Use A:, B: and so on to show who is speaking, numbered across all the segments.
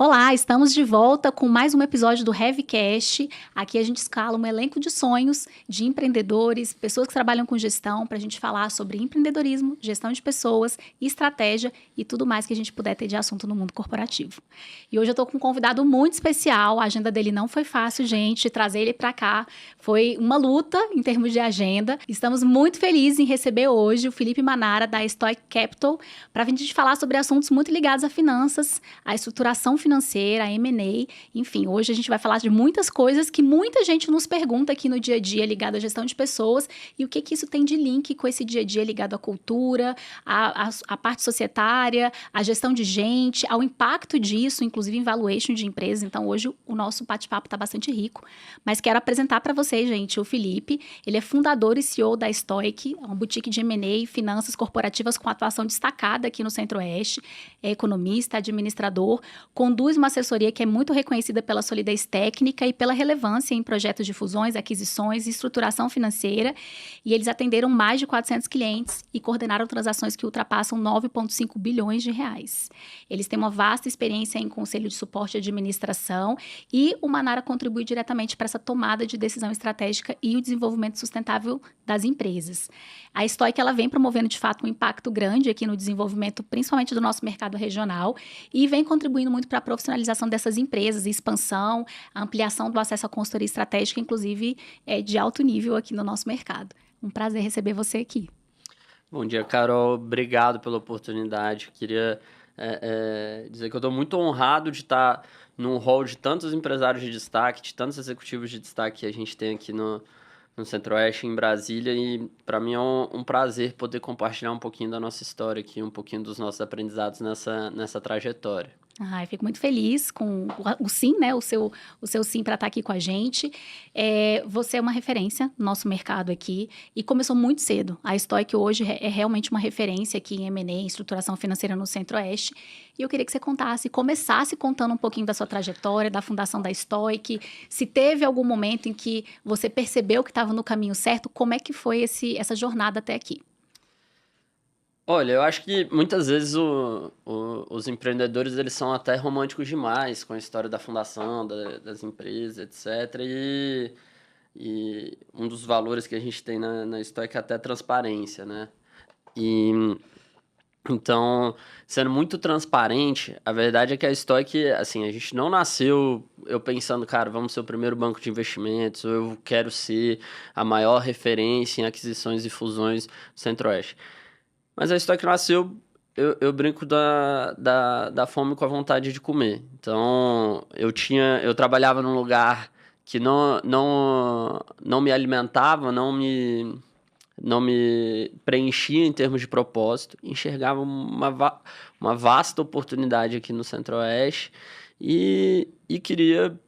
A: Olá, estamos de volta com mais um episódio do Heavycast. Aqui a gente escala um elenco de sonhos de empreendedores, pessoas que trabalham com gestão, para a gente falar sobre empreendedorismo, gestão de pessoas, estratégia e tudo mais que a gente puder ter de assunto no mundo corporativo. E hoje eu estou com um convidado muito especial. A agenda dele não foi fácil, gente. Trazer ele para cá foi uma luta em termos de agenda. Estamos muito felizes em receber hoje o Felipe Manara, da Stoic Capital, para a gente falar sobre assuntos muito ligados a finanças, a estruturação financeira, a M&A, enfim, hoje a gente vai falar de muitas coisas que muita gente nos pergunta aqui no dia a dia ligado à gestão de pessoas e o que isso tem de link com esse dia a dia ligado à cultura, à parte societária, à gestão de gente, ao impacto disso, inclusive em valuation de empresas. Então, hoje o nosso bate-papo está bastante rico, mas quero apresentar para vocês, gente, o Felipe. Ele é fundador e CEO da Stoic, uma boutique de M&A e finanças corporativas com atuação destacada aqui no Centro-Oeste, é economista, administrador, conduz uma assessoria que é muito reconhecida pela solidez técnica e pela relevância em projetos de fusões, aquisições e estruturação financeira. E eles atenderam mais de 400 clientes e coordenaram transações que ultrapassam 9,5 bilhões de reais. Eles têm uma vasta experiência em conselho de suporte e administração e o Manara contribui diretamente para essa tomada de decisão estratégica e o desenvolvimento sustentável das empresas. A Stoic, ela vem promovendo, de fato, um impacto grande aqui no desenvolvimento, principalmente do nosso mercado regional, e vem contribuindo muito para a profissionalização dessas empresas, expansão, a ampliação do acesso à consultoria estratégica, inclusive de alto nível aqui no nosso mercado. Um prazer receber você aqui.
B: Bom dia, Carol. Obrigado pela oportunidade. Queria dizer que eu estou muito honrado de estar num hall de tantos empresários de destaque, de tantos executivos de destaque que a gente tem aqui no Centro-Oeste, em Brasília, e para mim é um prazer poder compartilhar um pouquinho da nossa história aqui, um pouquinho dos nossos aprendizados nessa trajetória.
A: Ai, fico muito feliz com o sim, né? O seu sim para estar aqui com a gente. Você é uma referência no nosso mercado aqui e começou muito cedo. A Stoic hoje é realmente uma referência aqui em M&A, em estruturação financeira no Centro-Oeste. E eu queria que você começasse contando um pouquinho da sua trajetória, da fundação da Stoic. Se teve algum momento em que você percebeu que estava no caminho certo, como é que foi essa jornada até aqui?
B: Olha, eu acho que muitas vezes os empreendedores eles são até românticos demais com a história da fundação, das empresas, etc. E um dos valores que a gente tem na Stoic é até transparência, né? E então, sendo muito transparente, a verdade é que a Stoic, assim, a gente não nasceu eu pensando, cara, vamos ser o primeiro banco de investimentos, ou eu quero ser a maior referência em aquisições e fusões do Centro-Oeste. Mas a Stoic nasceu, eu brinco da fome com a vontade de comer. Então, eu trabalhava num lugar que não me alimentava, não me preenchia em termos de propósito, enxergava uma vasta oportunidade aqui no Centro-Oeste e queria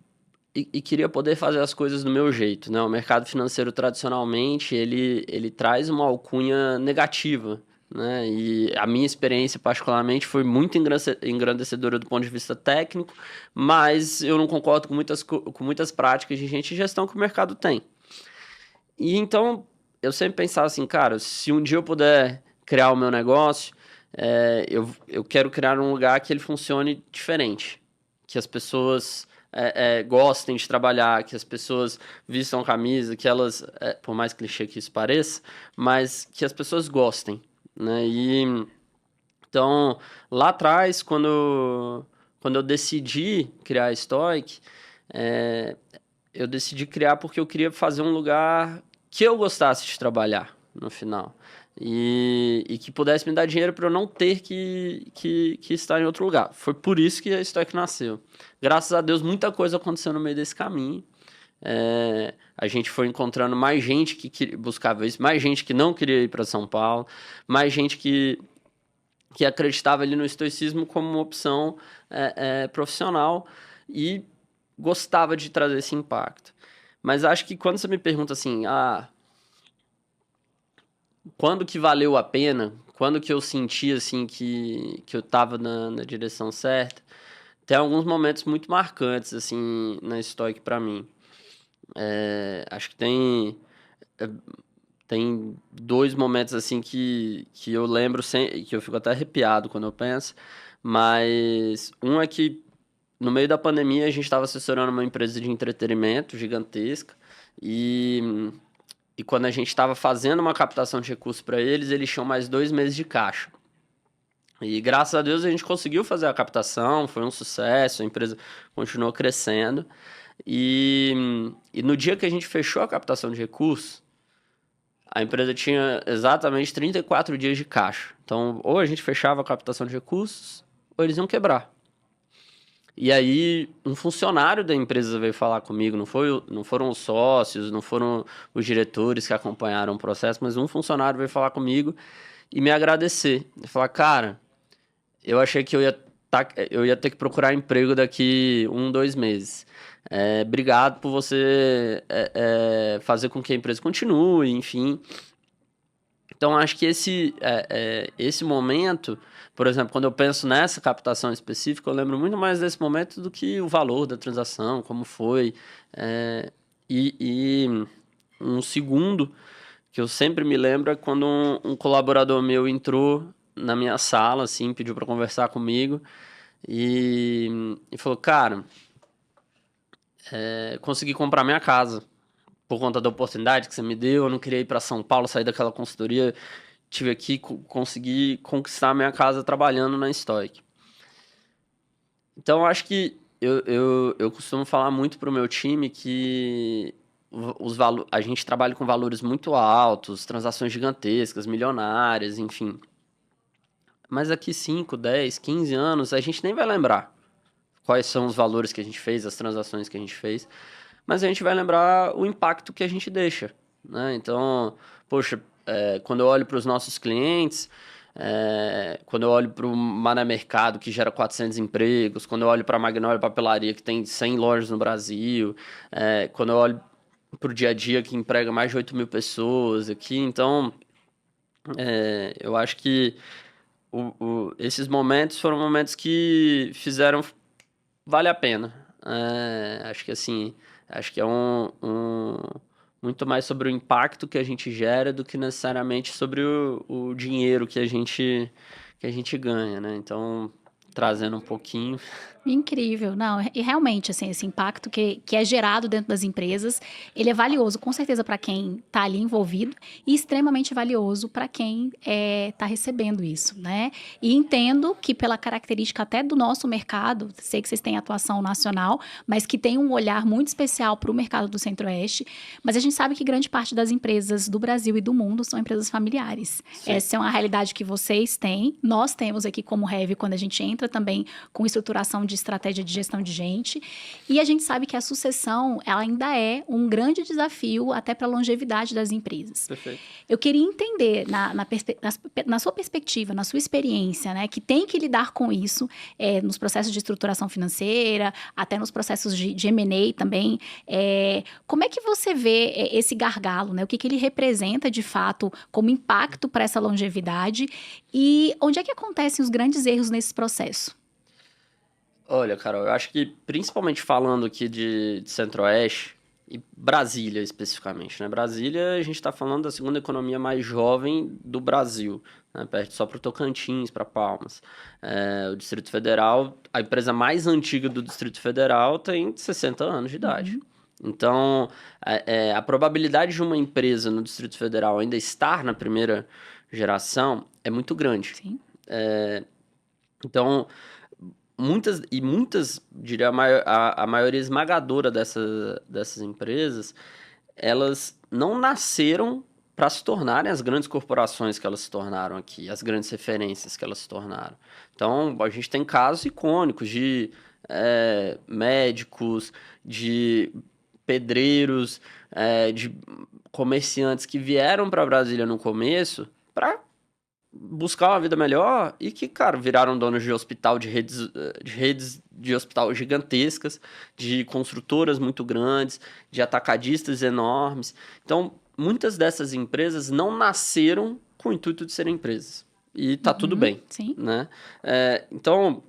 B: poder fazer as coisas do meu jeito, né? O mercado financeiro, tradicionalmente, ele traz uma alcunha negativa, né? E a minha experiência, particularmente, foi muito engrandecedora do ponto de vista técnico, mas eu não concordo com muitas práticas de gente de gestão que o mercado tem. E então, eu sempre pensava assim, cara, se um dia eu puder criar o meu negócio, eu quero criar um lugar que ele funcione diferente, que as pessoas gostem de trabalhar, que as pessoas vistam a camisa, que elas, por mais clichê que isso pareça, mas que as pessoas gostem, né? E então, lá atrás, quando eu decidi criar a Stoic, eu decidi criar porque eu queria fazer um lugar que eu gostasse de trabalhar no final. E que pudesse me dar dinheiro para eu não ter que estar em outro lugar. Foi por isso que a Stoic nasceu. Graças a Deus, muita coisa aconteceu no meio desse caminho. A gente foi encontrando mais gente que buscava isso, mais gente que não queria ir para São Paulo, mais gente que acreditava ali no estoicismo como uma opção profissional e gostava de trazer esse impacto. Mas acho que quando você me pergunta assim, quando que valeu a pena, quando que eu senti assim que eu estava na direção certa, tem alguns momentos muito marcantes assim na Stoic para mim. Acho que tem dois momentos assim que eu lembro que eu fico até arrepiado quando eu penso, mas um é que no meio da pandemia, a gente estava assessorando uma empresa de entretenimento gigantesca e quando a gente estava fazendo uma captação de recursos para eles tinham mais 2 meses de caixa. E graças a Deus a gente conseguiu fazer a captação, foi um sucesso, a empresa continuou crescendo. E no dia que a gente fechou a captação de recursos, a empresa tinha exatamente 34 dias de caixa. Então, ou a gente fechava a captação de recursos, ou eles iam quebrar. E aí, um funcionário da empresa veio falar comigo, não foram os sócios, não foram os diretores que acompanharam o processo, mas um funcionário veio falar comigo e me agradecer. Ele falou, cara, eu achei que eu ia ter que procurar emprego daqui 2 meses. Obrigado por você fazer com que a empresa continue, enfim. Então, acho que esse momento, por exemplo, quando eu penso nessa captação específica, eu lembro muito mais desse momento do que o valor da transação, como foi. E um segundo que eu sempre me lembro é quando um colaborador meu entrou na minha sala, assim, pediu para conversar comigo e falou, cara, consegui comprar minha casa por conta da oportunidade que você me deu, eu não queria ir para São Paulo, sair daquela consultoria, tive aqui, consegui conquistar minha casa trabalhando na Stoic. Então, eu acho que eu costumo falar muito pro meu time que a gente trabalha com valores muito altos, transações gigantescas, milionárias, enfim. Mas daqui 5, 10, 15 anos, a gente nem vai lembrar quais são os valores que a gente fez, as transações que a gente fez, mas a gente vai lembrar o impacto que a gente deixa, né? Então, poxa, quando eu olho para os nossos clientes, quando eu olho para o Mané Mercado, que gera 400 empregos, quando eu olho para a Magnólia Papelaria, que tem 100 lojas no Brasil, quando eu olho para o dia a dia, que emprega mais de 8 mil pessoas aqui, então, eu acho que esses momentos foram momentos que fizeram vale a pena. Acho que assim, acho que é muito mais sobre o impacto que a gente gera do que necessariamente sobre o dinheiro que a gente ganha, né? Então, trazendo um pouquinho.
A: Incrível, não, e realmente, assim, esse impacto que é gerado dentro das empresas, ele é valioso, com certeza, para quem está ali envolvido e extremamente valioso para quem está recebendo isso, né? E entendo que pela característica até do nosso mercado, sei que vocês têm atuação nacional, mas que tem um olhar muito especial para o mercado do Centro-Oeste, mas a gente sabe que grande parte das empresas do Brasil e do mundo são empresas familiares.
B: Sim.
A: Essa é uma realidade que vocês têm, nós temos aqui como Heavy, quando a gente entra também com estruturação de estratégia de gestão de gente, e a gente sabe que a sucessão ela ainda é um grande desafio até para a longevidade das empresas.
B: Perfeito.
A: Eu queria entender, na sua perspectiva, na sua experiência, né, que tem que lidar com isso nos processos de estruturação financeira, até nos processos de M&A também, como é que você vê esse gargalo, né? O que ele representa de fato como impacto para essa longevidade e onde é que acontecem os grandes erros nesse processo?
B: Olha, Carol, eu acho que principalmente falando aqui de Centro-Oeste e Brasília especificamente, né? Brasília, a gente está falando da segunda economia mais jovem do Brasil, né? Perto só para o Tocantins, para Palmas. O Distrito Federal, a empresa mais antiga do Distrito Federal tem 60 anos de idade. Então, a probabilidade de uma empresa no Distrito Federal ainda estar na primeira geração é muito grande.
A: Sim.
B: Então, muitas, diria a maioria esmagadora dessas empresas, elas não nasceram para se tornarem as grandes corporações que elas se tornaram aqui, as grandes referências que elas se tornaram. Então, a gente tem casos icônicos de médicos, de pedreiros, de comerciantes que vieram para Brasília no começo para buscar uma vida melhor e que, cara, viraram donos de hospital, de redes de hospital gigantescas, de construtoras muito grandes, de atacadistas enormes. Então, muitas dessas empresas não nasceram com o intuito de serem empresas. E tá tudo bem,
A: sim.
B: Né? Então,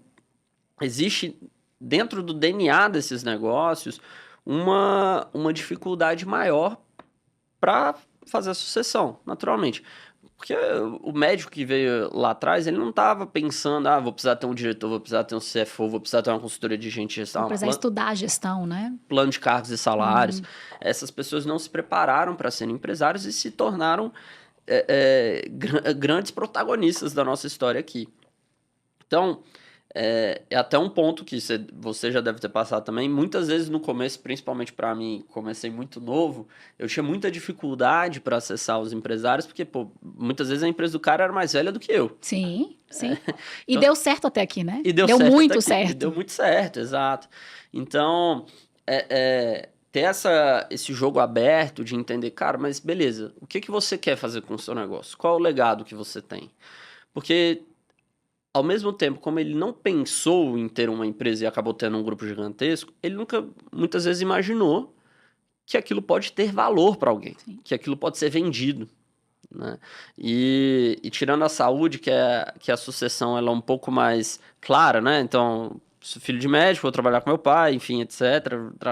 B: existe dentro do DNA desses negócios uma dificuldade maior para fazer a sucessão, naturalmente. Porque o médico que veio lá atrás, ele não estava pensando, vou precisar ter um diretor, vou precisar ter um CFO, vou precisar ter uma consultoria de gente de
A: Vou
B: gestão,
A: precisar estudar a gestão, né?
B: plano de cargos e salários. Essas pessoas não se prepararam para serem empresários e se tornaram grandes protagonistas da nossa história aqui. Então, é até um ponto que você já deve ter passado também. Muitas vezes no começo, principalmente para mim, comecei muito novo, eu tinha muita dificuldade para acessar os empresários, porque pô, muitas vezes a empresa do cara era mais velha do que eu.
A: Sim, sim. E
B: Então,
A: deu certo até aqui, né?
B: e deu
A: muito
B: certo.
A: certo.
B: E deu muito certo, exato. Então, ter esse jogo aberto de entender, cara, mas beleza, o que você quer fazer com o seu negócio? Qual é o legado que você tem? Porque ao mesmo tempo, como ele não pensou em ter uma empresa e acabou tendo um grupo gigantesco, ele nunca, muitas vezes, imaginou que aquilo pode ter valor para alguém,
A: Sim.
B: que aquilo pode ser vendido, né? E tirando a saúde, que a sucessão ela é um pouco mais clara, né? Então, sou filho de médico, vou trabalhar com meu pai, enfim, etc.,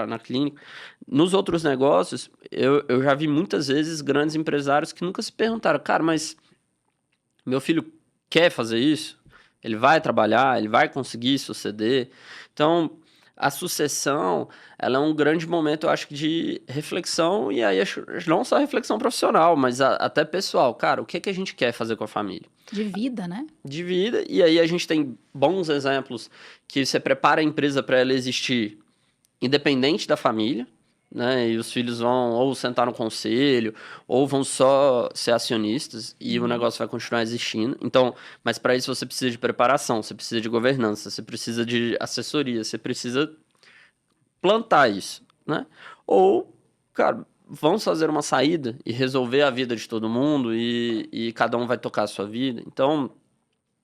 B: na clínica. Nos outros negócios, eu já vi muitas vezes grandes empresários que nunca se perguntaram, cara, mas meu filho quer fazer isso? Ele vai trabalhar, ele vai conseguir suceder. Então, a sucessão, ela é um grande momento, eu acho, de reflexão, e aí não só reflexão profissional, mas até pessoal. Cara, o que que a gente quer fazer com a família?
A: De vida, né?
B: De vida, e aí a gente tem bons exemplos que você prepara a empresa para ela existir independente da família, né? E os filhos vão ou sentar no conselho, ou vão só ser acionistas e o negócio vai continuar existindo. Então, mas para isso você precisa de preparação, você precisa de governança, você precisa de assessoria, você precisa plantar isso, né? Ou, cara, vamos fazer uma saída e resolver a vida de todo mundo e cada um vai tocar a sua vida. Então,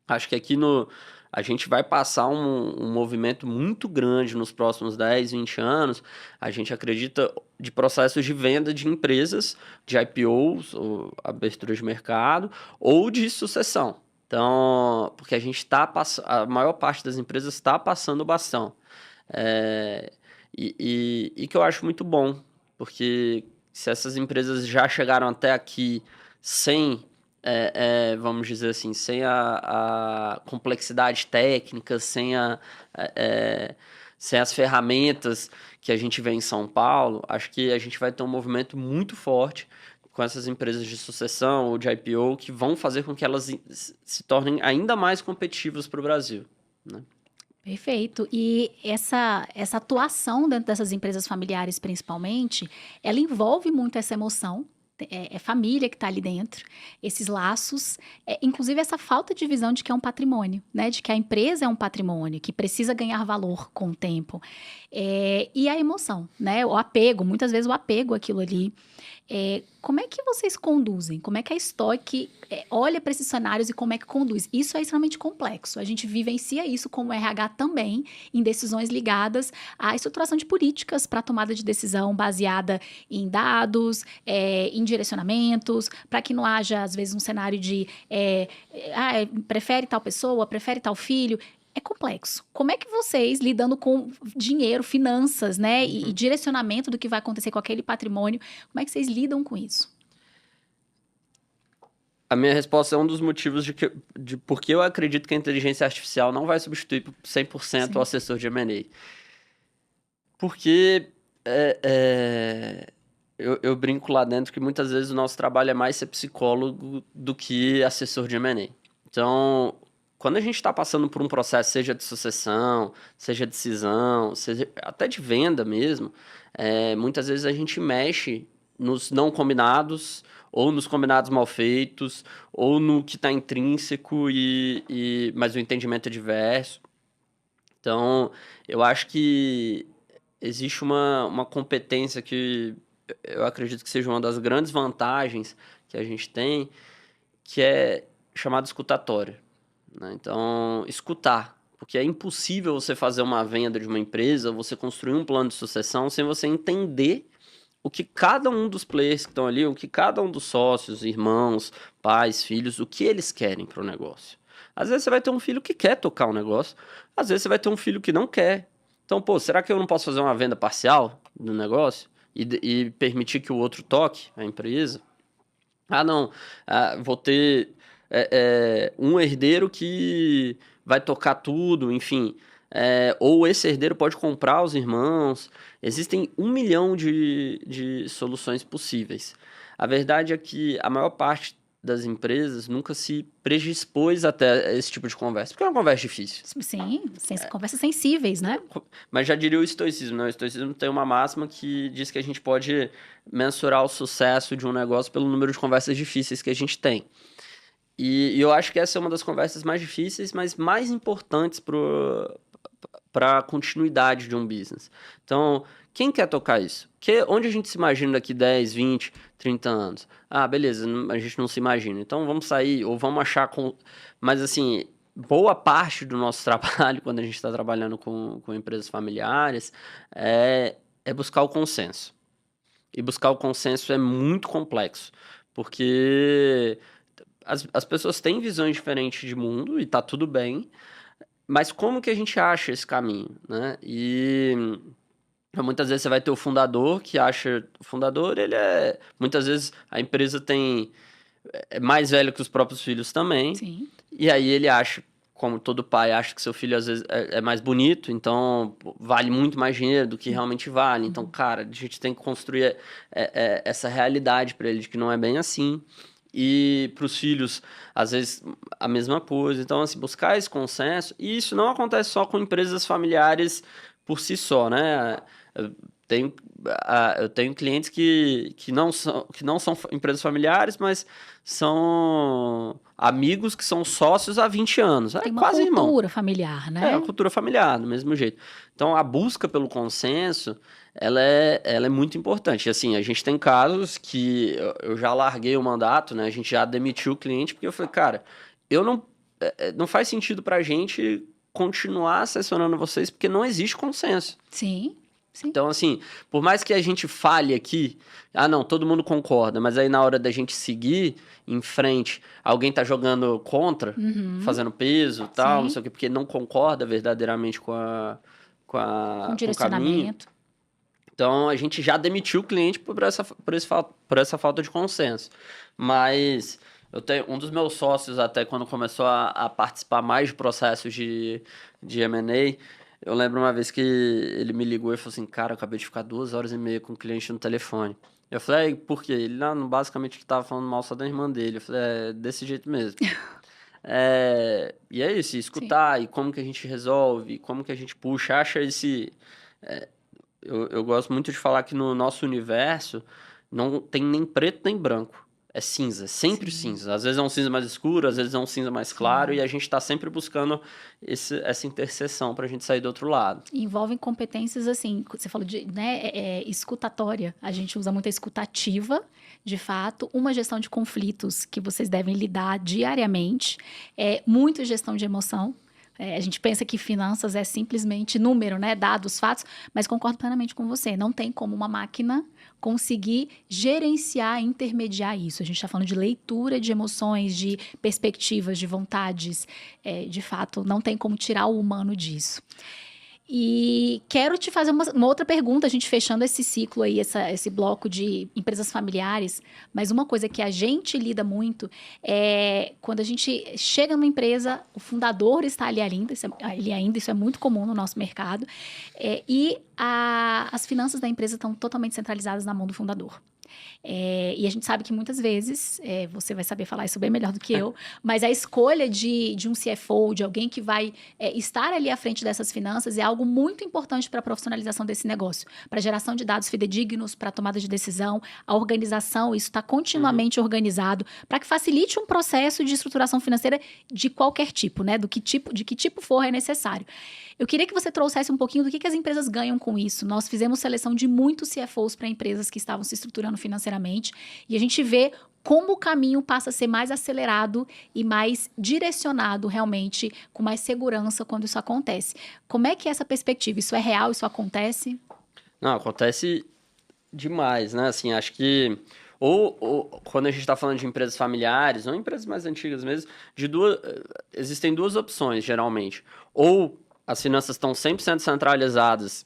B: acho que aqui a gente vai passar um movimento muito grande nos próximos 10, 20 anos. A gente acredita de processos de venda de empresas, de IPOs, ou abertura de mercado, ou de sucessão. Então, porque a gente está passando, a maior parte das empresas está passando o bastão. E que eu acho muito bom, porque se essas empresas já chegaram até aqui sem vamos dizer assim, sem a complexidade técnica, sem as ferramentas que a gente vê em São Paulo, acho que a gente vai ter um movimento muito forte com essas empresas de sucessão ou de IPO que vão fazer com que elas se tornem ainda mais competitivas para o Brasil, né?
A: Perfeito. E essa atuação dentro dessas empresas familiares, principalmente, ela envolve muito essa emoção. É família que está ali dentro, esses laços, inclusive essa falta de visão de que é um patrimônio, né? De que a empresa é um patrimônio, que precisa ganhar valor com o tempo. E a emoção, né? O apego, muitas vezes o apego àquilo ali. Como é que vocês conduzem? Como é que a Stoic olha para esses cenários e como é que conduz? Isso é extremamente complexo. A gente vivencia isso como RH também, em decisões ligadas à estruturação de políticas para tomada de decisão baseada em dados, em direcionamentos, para que não haja, às vezes, um cenário de prefere tal pessoa, prefere tal filho. É complexo. Como é que vocês, lidando com dinheiro, finanças, né, e direcionamento do que vai acontecer com aquele patrimônio, como é que vocês lidam com isso?
B: A minha resposta é um dos motivos de por que eu acredito que a inteligência artificial não vai substituir por 100% o assessor de M&A. Porque eu brinco lá dentro que muitas vezes o nosso trabalho é mais ser psicólogo do que assessor de M&A. Então, quando a gente está passando por um processo, seja de sucessão, seja de cisão, seja até de venda mesmo, muitas vezes a gente mexe nos não combinados, ou nos combinados mal feitos, ou no que está intrínseco, mas o entendimento é diverso. Então, eu acho que existe uma competência que eu acredito que seja uma das grandes vantagens que a gente tem, que é chamada escutatória, né? Então, escutar, porque é impossível você fazer uma venda de uma empresa, você construir um plano de sucessão sem você entender o que cada um dos players que estão ali, o que cada um dos sócios, irmãos, pais, filhos, o que eles querem para o negócio. Às vezes você vai ter um filho que quer tocar um negócio, às vezes você vai ter um filho que não quer. Então, pô, será que eu não posso fazer uma venda parcial do negócio e permitir que o outro toque a empresa? Não, vou ter um herdeiro que vai tocar tudo, enfim. Ou esse herdeiro pode comprar os irmãos. Existem 1 milhão de soluções possíveis. A verdade é que a maior parte das empresas nunca se predispôs até esse tipo de conversa, porque é uma conversa difícil.
A: Sim, conversas sensíveis, né?
B: Mas já diria o estoicismo, né? O estoicismo tem uma máxima que diz que a gente pode mensurar o sucesso de um negócio pelo número de conversas difíceis que a gente tem. E eu acho que essa é uma das conversas mais difíceis, mas mais importantes para a continuidade de um business. Então, quem quer tocar isso? Onde a gente se imagina daqui 10, 20, 30 anos? Beleza, a gente não se imagina. Então, vamos sair ou vamos achar... Mas, assim, boa parte do nosso trabalho, quando a gente está trabalhando com empresas familiares, é buscar o consenso. E buscar o consenso é muito complexo, porque as pessoas têm visões diferentes de mundo e tá tudo bem, mas como que a gente acha esse caminho, né? E muitas vezes você vai ter o fundador que acha... O fundador, muitas vezes a empresa é mais velho que os próprios filhos também.
A: Sim.
B: E aí ele acha, como todo pai acha que seu filho às vezes é mais bonito, então vale muito mais dinheiro do que realmente vale. Então, cara, a gente tem que construir essa realidade para ele de que não é bem assim. E para os filhos, às vezes, a mesma coisa. Então, assim, buscar esse consenso. E isso não acontece só com empresas familiares por si só, né? Eu tenho, eu tenho clientes que não são empresas familiares, mas são amigos que são sócios há 20 anos.
A: Tem uma
B: quase
A: cultura
B: irmão.
A: familiar, né?
B: A cultura familiar, do mesmo jeito. Então, a busca pelo consenso, ela é muito importante. Assim, a gente tem casos que eu já larguei o mandato, né? A gente já demitiu o cliente, porque eu falei, cara, não faz sentido pra gente continuar assessorando vocês, porque não existe consenso.
A: Sim. Sim.
B: Então, assim, por mais que a gente fale aqui, não, todo mundo concorda, mas aí na hora da gente seguir em frente, alguém tá jogando contra, fazendo peso e tal, não sei o quê, porque não concorda verdadeiramente com o
A: direcionamento.
B: Caminho. Então, a gente já demitiu o cliente por essa falta de consenso. Mas um dos meus sócios, até quando começou a participar mais de processos de M&A, eu lembro uma vez que ele me ligou e falou assim, cara, eu acabei de ficar 2 horas e meia com o cliente no telefone. Eu falei, por quê? Ele, basicamente, ele tava falando mal só da irmã dele. Eu falei, desse jeito mesmo. E é isso, escutar, e como que a gente resolve, como que a gente puxa, acha esse... Eu gosto muito de falar que no nosso universo não tem nem preto nem branco. É cinza, sempre cinza. Às vezes é um cinza mais escuro, às vezes é um cinza mais claro, e a gente está sempre buscando essa interseção para a gente sair do outro lado.
A: Envolvem competências, assim, você falou de escutatória. A gente usa muito a escutativa, de fato, uma gestão de conflitos que vocês devem lidar diariamente, muito gestão de emoção. A gente pensa que finanças é simplesmente número, né? Dados, fatos, mas concordo plenamente com você. Não tem como uma máquina conseguir gerenciar, intermediar isso. A gente está falando de leitura de emoções, de perspectivas, de vontades. De fato, não tem como tirar o humano disso. E quero te fazer uma outra pergunta, a gente fechando esse ciclo aí, esse bloco de empresas familiares, mas uma coisa que a gente lida muito é quando a gente chega numa empresa, o fundador está ali ainda, isso é muito comum no nosso mercado, e as finanças da empresa estão totalmente centralizadas na mão do fundador. E a gente sabe que muitas vezes, você vai saber falar isso bem melhor do que eu, mas a escolha de um CFO, de alguém que vai estar ali à frente dessas finanças é algo muito importante para a profissionalização desse negócio, para a geração de dados fidedignos, para a tomada de decisão, a organização, isso está continuamente organizado, para que facilite um processo de estruturação financeira de qualquer tipo, né? De que tipo for é necessário. Eu queria que você trouxesse um pouquinho do que as empresas ganham com isso. Nós fizemos seleção de muitos CFOs para empresas que estavam se estruturando financeiramente e a gente vê como o caminho passa a ser mais acelerado e mais direcionado realmente, com mais segurança quando isso acontece. Como é que é essa perspectiva? Isso é real? Isso acontece?
B: Não, acontece demais, né? Assim, acho que... Ou quando a gente está falando de empresas familiares, ou empresas mais antigas mesmo, existem duas opções, geralmente. Ou as finanças estão 100% centralizadas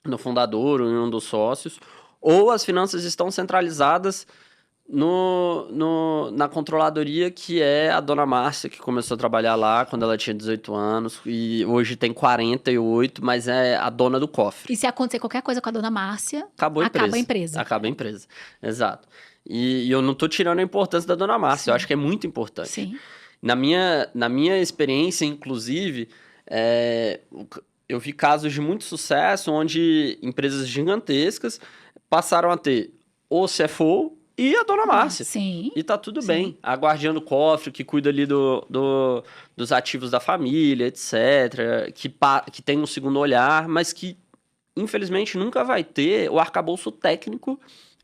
B: no fundador ou em um dos sócios, ou as finanças estão centralizadas Na controladoria, que é a dona Márcia, que começou a trabalhar lá quando ela tinha 18 anos, e hoje tem 48, mas é a dona do cofre.
A: E se acontecer qualquer coisa com a dona Márcia,
B: Acabou a empresa.
A: acaba a empresa.
B: Acaba a empresa, exato. E eu não tô tirando a importância da dona Márcia,
A: Sim.
B: eu acho que é muito importante.
A: Sim.
B: Na minha experiência, inclusive, eu vi casos de muito sucesso onde empresas gigantescas passaram a ter o CFO e a dona Márcia.
A: Sim.
B: E tá tudo
A: Sim.
B: bem. A guardiã do cofre, que cuida ali dos ativos da família, etc. Que tem um segundo olhar, mas que, infelizmente, nunca vai ter o arcabouço técnico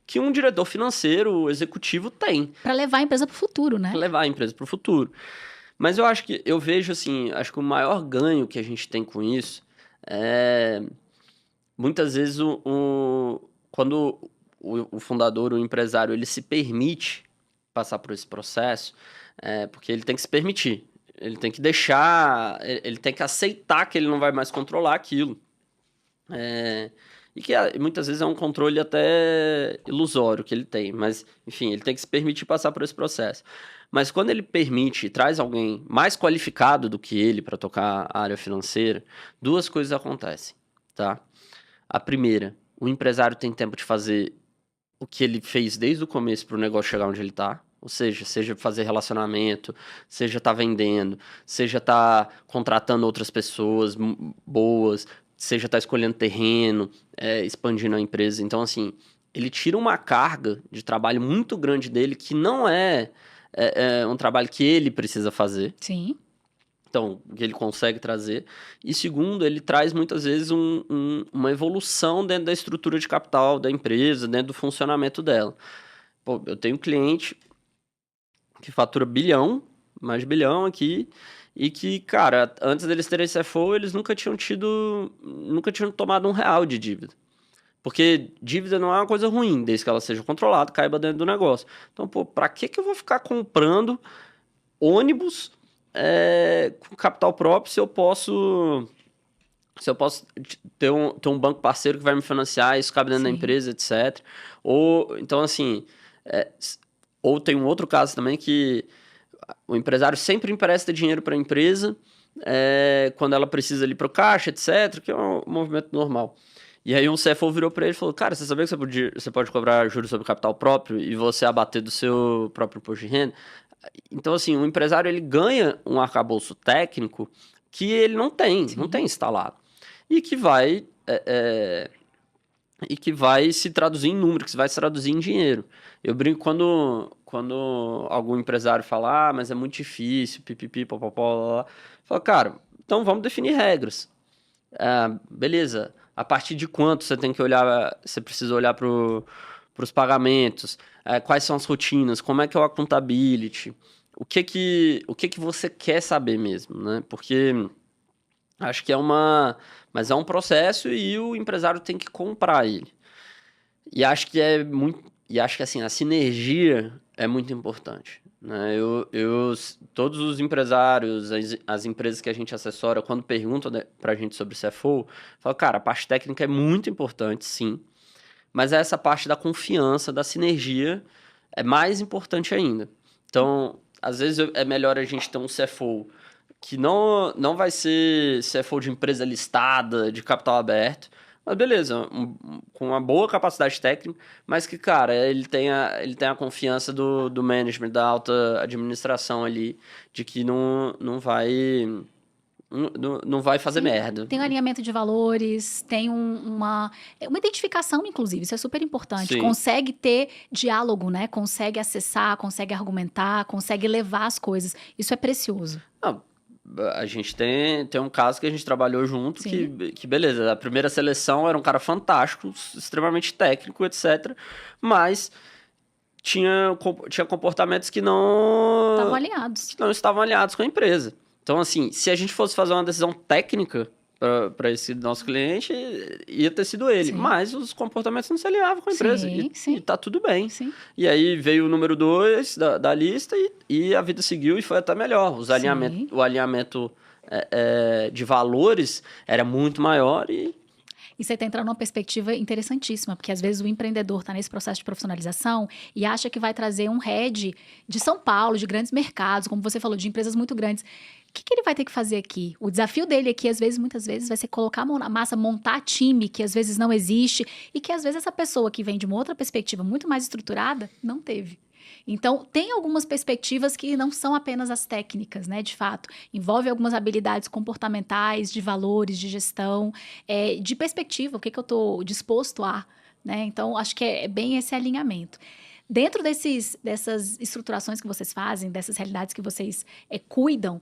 B: que um diretor financeiro executivo tem.
A: Para levar a empresa para o futuro, né?
B: Pra levar a empresa para o futuro. Mas eu vejo assim, acho que o maior ganho que a gente tem com isso é muitas vezes quando o fundador, o empresário, ele se permite passar por esse processo, porque ele tem que se permitir. Ele tem que deixar, ele tem que aceitar que ele não vai mais controlar aquilo. E que muitas vezes é um controle até ilusório que ele tem, mas, enfim, ele tem que se permitir passar por esse processo. Mas quando ele permite e traz alguém mais qualificado do que ele para tocar a área financeira, duas coisas acontecem, tá? A primeira, o empresário tem tempo de fazer o que ele fez desde o começo para o negócio chegar onde ele está. Ou seja fazer relacionamento, seja estar vendendo, seja estar contratando outras pessoas boas, seja estar escolhendo terreno, expandindo a empresa. Então, assim, ele tira uma carga de trabalho muito grande dele que não é um trabalho que ele precisa fazer.
A: Sim.
B: Então, que ele consegue trazer. E segundo, ele traz muitas vezes uma evolução dentro da estrutura de capital da empresa, dentro do funcionamento dela. Pô, eu tenho um cliente que fatura mais de bilhão aqui, e que, cara, antes deles terem CFO, eles nunca tinham tomado R$1 de dívida. Porque dívida não é uma coisa ruim, desde que ela seja controlada, caiba dentro do negócio. Então, pô, pra que eu vou ficar comprando ônibus com capital próprio se eu posso ter um banco parceiro que vai me financiar, isso cabe dentro da empresa, etc. Ou, então, assim, ou tem um outro caso também que o empresário sempre empresta dinheiro para a empresa quando ela precisa ali para o caixa, etc., que é um movimento normal. E aí um CFO virou para ele e falou, cara, você sabia que você pode cobrar juros sobre capital próprio e você abater do seu próprio imposto de renda? Então, assim, o empresário ele ganha um arcabouço técnico que ele não tem instalado. E que vai se traduzir em número, que vai se traduzir em dinheiro. Eu brinco quando algum empresário fala, mas é muito difícil, pipipi, popopó, fala, cara, então vamos definir regras. Beleza, a partir de quanto você precisa olhar para os pagamentos, quais são as rotinas, como é que é o accountability, o que você quer saber mesmo, né? Porque acho que mas é um processo e o empresário tem que comprar ele. E acho que assim, a sinergia é muito importante, né? Todos os empresários, as empresas que a gente assessora, quando perguntam pra gente sobre CFO, falam, cara, a parte técnica é muito importante, sim, mas essa parte da confiança, da sinergia, é mais importante ainda. Então, às vezes é melhor a gente ter um CFO que não vai ser CFO de empresa listada, de capital aberto, mas beleza, com uma boa capacidade técnica, mas que, cara, ele tem a confiança do management, da alta administração ali, de que não vai fazer merda.
A: Tem um alinhamento de valores, tem uma identificação, inclusive, isso é super importante.
B: Sim.
A: Consegue ter diálogo, né? Consegue acessar, consegue argumentar, consegue levar as coisas. Isso é precioso.
B: Não, a gente tem um caso que a gente trabalhou junto, que beleza, a primeira seleção era um cara fantástico, extremamente técnico, etc. Mas tinha comportamentos que não estavam alinhados com a empresa. Então, assim, se a gente fosse fazer uma decisão técnica para esse nosso cliente, ia ter sido ele.
A: Sim.
B: Mas os comportamentos não se alinhavam com a empresa. E tá tudo bem.
A: Sim.
B: E aí veio o número 2 da lista e a vida seguiu e foi até melhor. O alinhamento de valores era muito maior e
A: E você está entrando numa perspectiva interessantíssima, porque às vezes o empreendedor está nesse processo de profissionalização e acha que vai trazer um head de São Paulo, de grandes mercados, como você falou, de empresas muito grandes. O que ele vai ter que fazer aqui? O desafio dele aqui, às vezes, muitas vezes, vai ser colocar a mão na massa, montar time que às vezes não existe e que às vezes essa pessoa que vem de uma outra perspectiva muito mais estruturada não teve. Então, tem algumas perspectivas que não são apenas as técnicas, né, de fato. Envolve algumas habilidades comportamentais, de valores, de gestão, de perspectiva, o que eu estou disposto a, né? Então, acho que é bem esse alinhamento. Dentro dessas estruturações que vocês fazem, dessas realidades que vocês cuidam,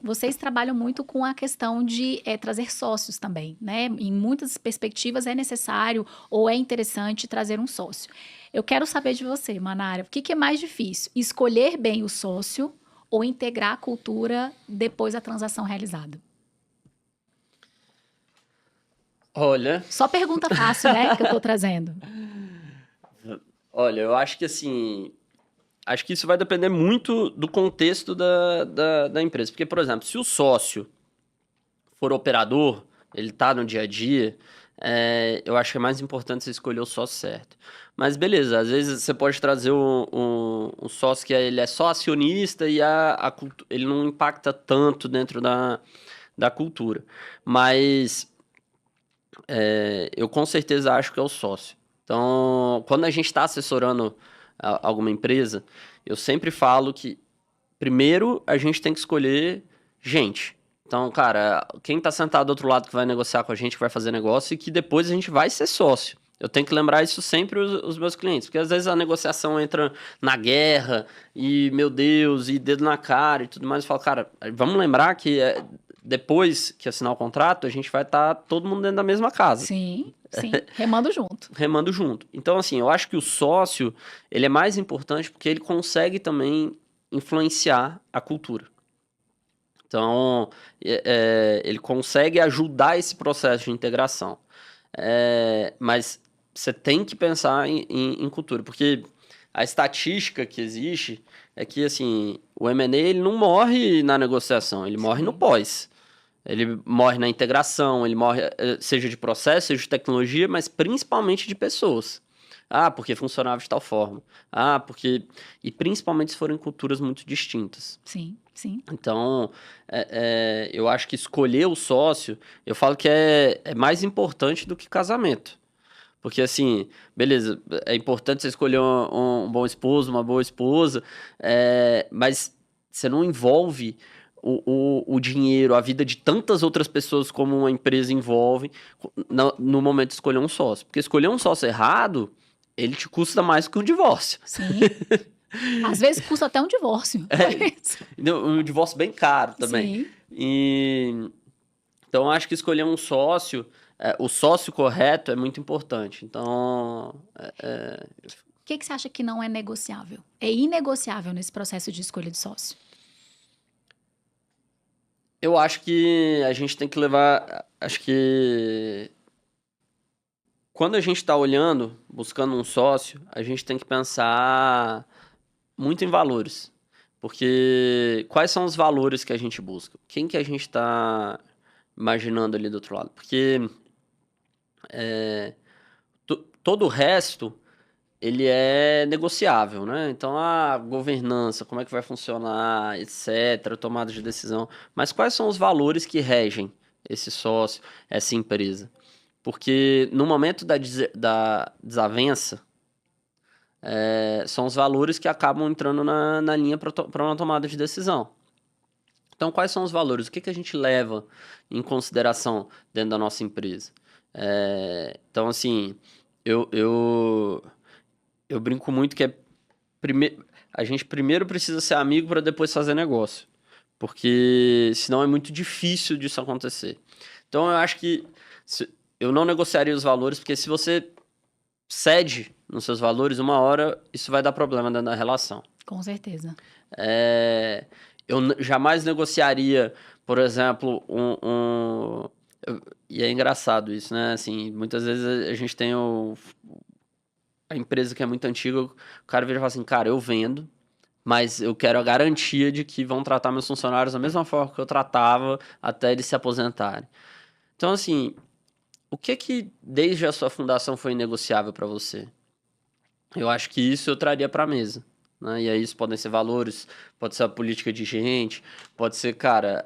A: vocês trabalham muito com a questão de trazer sócios também, né? Em muitas perspectivas é necessário ou é interessante trazer um sócio. Eu quero saber de você, Manara, o que é mais difícil? Escolher bem o sócio ou integrar a cultura depois da transação realizada?
B: Olha...
A: Só pergunta fácil, né, que eu tô trazendo.
B: Olha, eu acho que assim... Acho que isso vai depender muito do contexto da empresa. Porque, por exemplo, se o sócio for operador, ele tá no dia a dia, eu acho que é mais importante você escolher o sócio certo. Mas beleza, às vezes você pode trazer um sócio que ele é só acionista e ele não impacta tanto dentro da cultura. Mas eu com certeza acho que é o sócio. Então, quando a gente está assessorando alguma empresa, eu sempre falo que primeiro a gente tem que escolher gente. Então, cara, quem está sentado do outro lado que vai negociar com a gente, que vai fazer negócio e que depois a gente vai ser sócio. Eu tenho que lembrar isso sempre os meus clientes, porque às vezes a negociação entra na guerra e, meu Deus, e dedo na cara e tudo mais. Eu falo, cara, vamos lembrar que depois que assinar o contrato, a gente vai estar todo mundo dentro da mesma casa.
A: Sim, sim, remando junto.
B: Remando junto. Então, assim, eu acho que o sócio, ele é mais importante porque ele consegue também influenciar a cultura. Então, ele consegue ajudar esse processo de integração. Mas você tem que pensar em cultura, porque a estatística que existe é que, assim, o M&A ele não morre na negociação, ele morre no pós. Ele morre na integração, ele morre, seja de processo, seja de tecnologia, mas principalmente de pessoas. Porque funcionava de tal forma. E principalmente se forem culturas muito distintas.
A: Sim, sim.
B: Então, eu acho que escolher o sócio, eu falo que é mais importante do que casamento. Porque, assim, beleza, é importante você escolher um bom esposo, uma boa esposa, mas você não envolve o dinheiro, a vida de tantas outras pessoas como uma empresa envolve no momento de escolher um sócio. Porque escolher um sócio errado, ele te custa mais que um divórcio.
A: Sim. Às vezes custa até um divórcio.
B: Um divórcio bem caro também. Sim. Então, eu acho que escolher um sócio, o sócio correto é muito importante. Então...
A: O que você acha que não é negociável? É inegociável nesse processo de escolha de sócio?
B: Eu acho que a gente tem que levar... Acho que... Quando a gente está olhando, buscando um sócio, a gente tem que pensar muito em valores. Porque quais são os valores que a gente busca? Quem que a gente está imaginando ali do outro lado? Porque todo o resto, ele é negociável, né? Então, a governança, como é que vai funcionar, etc., tomada de decisão. Mas quais são os valores que regem esse sócio, essa empresa? Porque no momento da desavença, são os valores que acabam entrando na linha para uma tomada de decisão. Então, quais são os valores? O que a gente leva em consideração dentro da nossa empresa? Então, assim, eu brinco muito que a gente primeiro precisa ser amigo para depois fazer negócio. Porque senão é muito difícil disso acontecer. Então, eu acho que eu não negociaria os valores, porque se você cede nos seus valores, uma hora isso vai dar problema dentro da relação.
A: Com certeza.
B: Eu jamais negociaria, por exemplo, e é engraçado isso, né? Assim, muitas vezes a gente tem a empresa que é muito antiga, o cara vira e fala assim, cara, eu vendo, mas eu quero a garantia de que vão tratar meus funcionários da mesma forma que eu tratava até eles se aposentarem. Então, assim, o que desde a sua fundação foi inegociável para você? Eu acho que isso eu traria para a mesa. Né? E aí isso podem ser valores, pode ser a política de gente, pode ser, cara,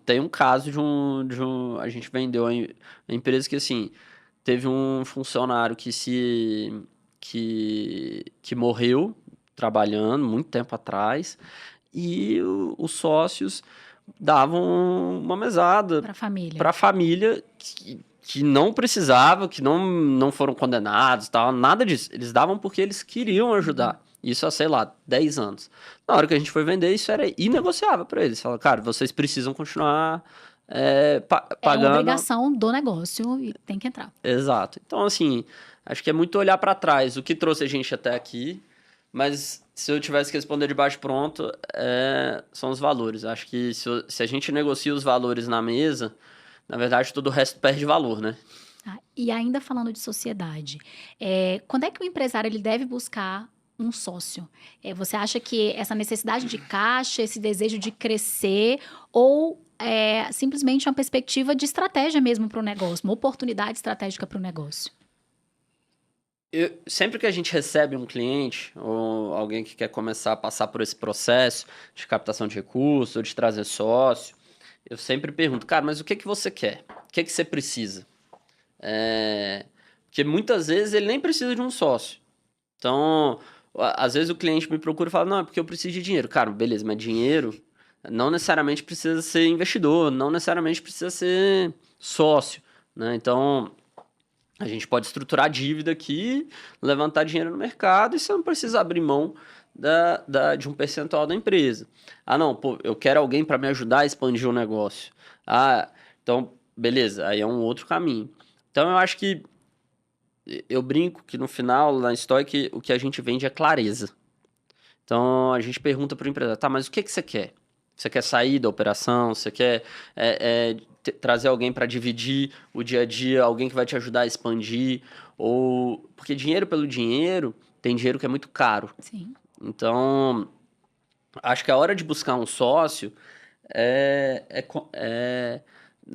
B: tem um caso a gente vendeu a empresa que, assim, teve um funcionário que morreu trabalhando muito tempo atrás e os sócios davam uma mesada
A: Para a família.
B: para a família que não precisava, que não foram condenados, tal, nada disso. Eles davam porque eles queriam ajudar. Isso há, sei lá, 10 anos. Na hora que a gente foi vender, isso era inegociável para eles. Falaram, cara, vocês precisam continuar
A: É uma
B: pagando.
A: obrigação do negócio e tem que entrar.
B: Exato. Então, assim, acho que é muito olhar para trás, o que trouxe a gente até aqui, mas se eu tivesse que responder de baixo pronto, são os valores. Acho que se a gente negocia os valores na mesa, na verdade, todo o resto perde valor, né?
A: Tá? E ainda falando de sociedade, quando é que o empresário ele deve buscar um sócio? Você acha que essa necessidade de caixa, esse desejo de crescer, ou simplesmente uma perspectiva de estratégia mesmo para o negócio, uma oportunidade estratégica para o negócio?
B: Sempre que a gente recebe um cliente ou alguém que quer começar a passar por esse processo de captação de recursos ou de trazer sócio, eu sempre pergunto, cara, mas o que você quer? O que você precisa? Porque muitas vezes ele nem precisa de um sócio. Então, às vezes o cliente me procura e fala, não, é porque eu preciso de dinheiro. Cara, beleza, mas dinheiro não necessariamente precisa ser investidor, não necessariamente precisa ser sócio, né? Então, a gente pode estruturar dívida aqui, levantar dinheiro no mercado e você não precisa abrir mão de um percentual da empresa. Ah, não, pô, eu quero alguém para me ajudar a expandir o negócio. Ah, então, beleza, aí é um outro caminho. Então, eu acho que eu brinco que no final, na Stoic, o que a gente vende é clareza. Então, a gente pergunta para o empresário, tá, mas o que você quer? Você quer sair da operação? Você quer trazer alguém para dividir o dia a dia, alguém que vai te ajudar a expandir? Porque dinheiro pelo dinheiro, tem dinheiro que é muito caro.
A: Sim.
B: Então, acho que a hora de buscar um sócio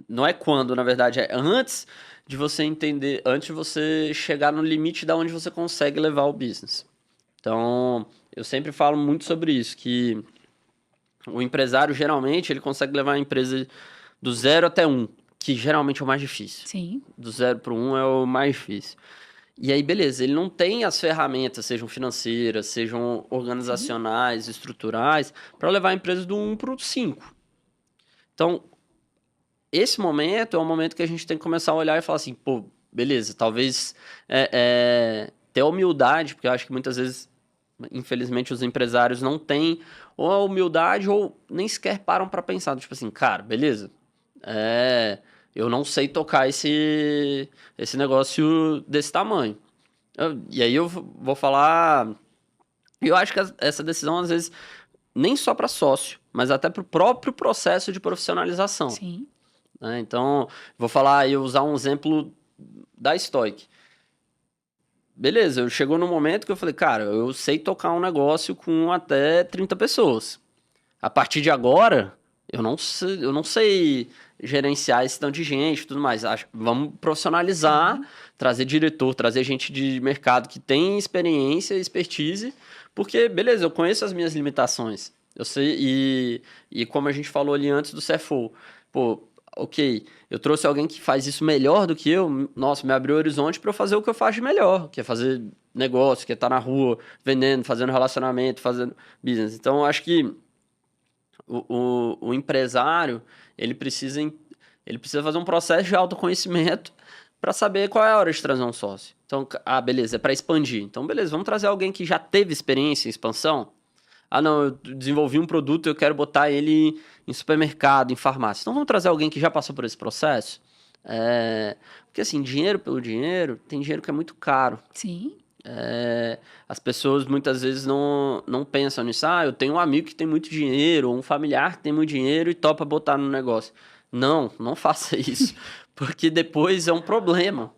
B: não é quando, na verdade, é antes de você entender, antes de você chegar no limite da onde você consegue levar o business. Então, eu sempre falo muito sobre isso, que o empresário, geralmente, ele consegue levar a empresa do 0 até 1, que geralmente é o mais difícil.
A: Sim.
B: Do 0 para o 1 é o mais difícil. E aí, beleza, ele não tem as ferramentas, sejam financeiras, sejam organizacionais, estruturais, para levar a empresa do 1 para o 5. Então, esse momento é o momento que a gente tem que começar a olhar e falar assim, pô, beleza, talvez ter humildade, porque eu acho que muitas vezes, infelizmente, os empresários não têm ou a humildade ou nem sequer param para pensar, tipo assim, cara, beleza, eu não sei tocar esse negócio desse tamanho. E aí eu vou falar, eu acho que essa decisão, às vezes, nem só para sócio, mas até para o próprio processo de profissionalização.
A: Sim.
B: Né? Então, vou falar e usar um exemplo da Stoic. Beleza, chegou num momento que eu falei, cara, eu sei tocar um negócio com até 30 pessoas. A partir de agora, eu não sei gerenciar esse tanto de gente e tudo mais. Vamos profissionalizar, trazer diretor, trazer gente de mercado que tem experiência, expertise, porque, beleza, eu conheço as minhas limitações. Eu sei, e como a gente falou ali antes do CFO, pô, ok, eu trouxe alguém que faz isso melhor do que eu, nossa, me abriu o horizonte para eu fazer o que eu faço de melhor, que é fazer negócio, que é estar na rua, vendendo, fazendo relacionamento, fazendo business. Então, eu acho que o empresário, ele precisa fazer um processo de autoconhecimento para saber qual é a hora de trazer um sócio. Então, beleza, é para expandir. Então, beleza, vamos trazer alguém que já teve experiência em expansão. Ah, não, eu desenvolvi um produto e eu quero botar ele em supermercado, em farmácia. Então, vamos trazer alguém que já passou por esse processo? Porque, assim, dinheiro pelo dinheiro, tem dinheiro que é muito caro.
A: Sim.
B: As pessoas muitas vezes não pensam nisso. Ah, eu tenho um amigo que tem muito dinheiro, ou um familiar que tem muito dinheiro e topa botar no negócio. Não faça isso, porque depois é um problema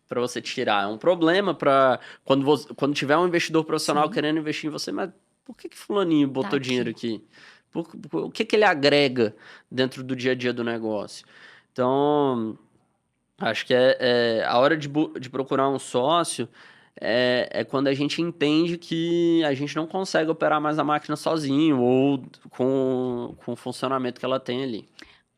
B: para você tirar. É um problema para quando tiver um investidor profissional
A: Sim.
B: querendo investir em você, mas por que fulaninho botou
A: Aqui.
B: dinheiro aqui? O que ele agrega dentro do dia a dia do negócio? Então, Acho que a hora de procurar um sócio é quando a gente entende que a gente não consegue operar mais a máquina sozinho ou com o funcionamento que ela tem ali.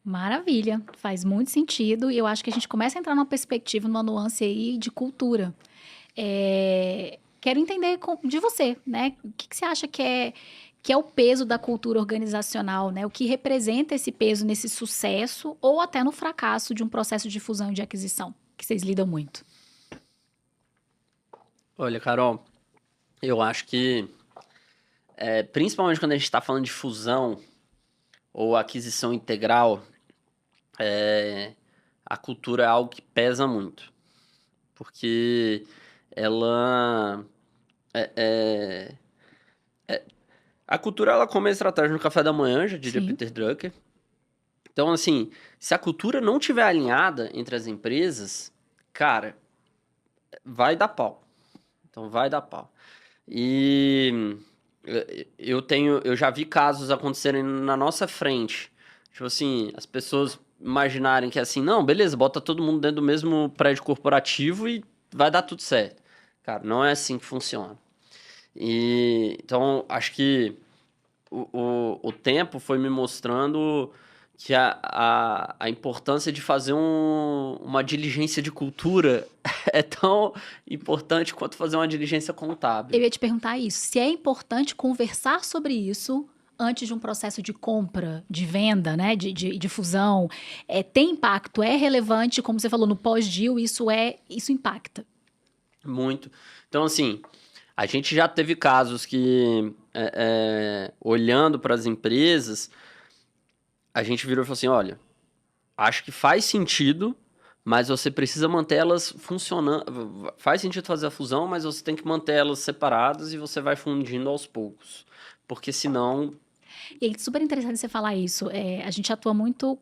A: Maravilha, faz muito sentido e eu acho que a gente começa a entrar numa perspectiva, numa nuance aí de cultura. Quero entender de você, né? O que você acha que é o peso da cultura organizacional, né? O que representa esse peso nesse sucesso ou até no fracasso de um processo de fusão e de aquisição, que vocês lidam muito?
B: Olha, Carol, eu acho que, principalmente quando a gente está falando de fusão ou aquisição integral, a cultura é algo que pesa muito. Porque ela. é- é- a cultura, ela come a estratégia no café da manhã, já diria
A: Sim.
B: Peter Drucker. Então, assim, se a cultura não tiver alinhada entre as empresas, cara, vai dar pau. Então, vai dar pau. E eu já vi casos acontecerem na nossa frente. Tipo assim, as pessoas imaginarem que é assim, não, beleza, bota todo mundo dentro do mesmo prédio corporativo e vai dar tudo certo. Cara, não é assim que funciona. E então, acho que o tempo foi me mostrando que a importância de fazer uma diligência de cultura é tão importante quanto fazer uma diligência contábil.
A: Eu ia te perguntar isso, se é importante conversar sobre isso antes de um processo de compra, de venda, né, de fusão. Tem impacto, é relevante, como você falou, no pós-deal, isso impacta.
B: Muito. Então, assim, a gente já teve casos que, olhando para as empresas, a gente virou e falou assim: olha, acho que faz sentido, mas você precisa manter elas funcionando. Faz sentido fazer a fusão, mas você tem que manter elas separadas e você vai fundindo aos poucos. Porque senão.
A: E é super interessante você falar isso. A gente atua muito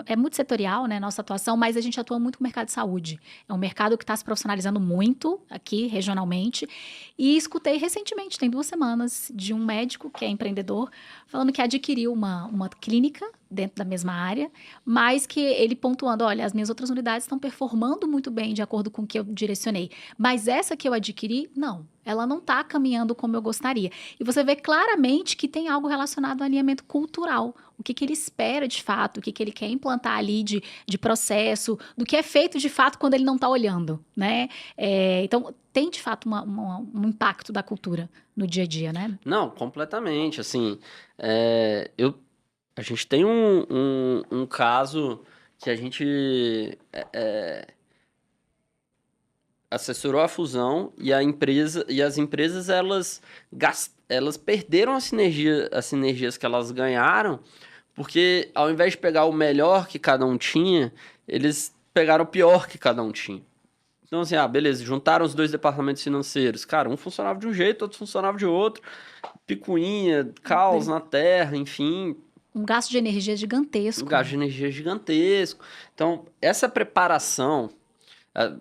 A: é muito setorial, né, nossa atuação, mas a gente atua muito com o mercado de saúde. É um mercado que está se profissionalizando muito aqui, regionalmente. E escutei recentemente, tem 2 semanas, de um médico que é empreendedor, falando que adquiriu uma clínica dentro da mesma área, mas que ele pontuando, olha, as minhas outras unidades estão performando muito bem de acordo com o que eu direcionei, mas essa que eu adquiri, não, ela não está caminhando como eu gostaria. E você vê claramente que tem algo relacionado ao alinhamento cultural. O que ele espera de fato, o que ele quer implantar ali de processo, do que é feito de fato quando ele não está olhando, né? Então, tem de fato um impacto da cultura no dia a dia, né?
B: Não, completamente. Assim, a gente tem um caso que a gente assessorou a fusão e as empresas elas perderam as sinergias que elas ganharam, porque ao invés de pegar o melhor que cada um tinha, eles pegaram o pior que cada um tinha. Então, assim, beleza, juntaram os dois departamentos financeiros. Cara, um funcionava de um jeito, outro funcionava de outro. Picuinha, caos na terra, enfim,
A: Um gasto de energia
B: um
A: gigantesco.
B: gasto de energia gigantesco. Então, essa preparação.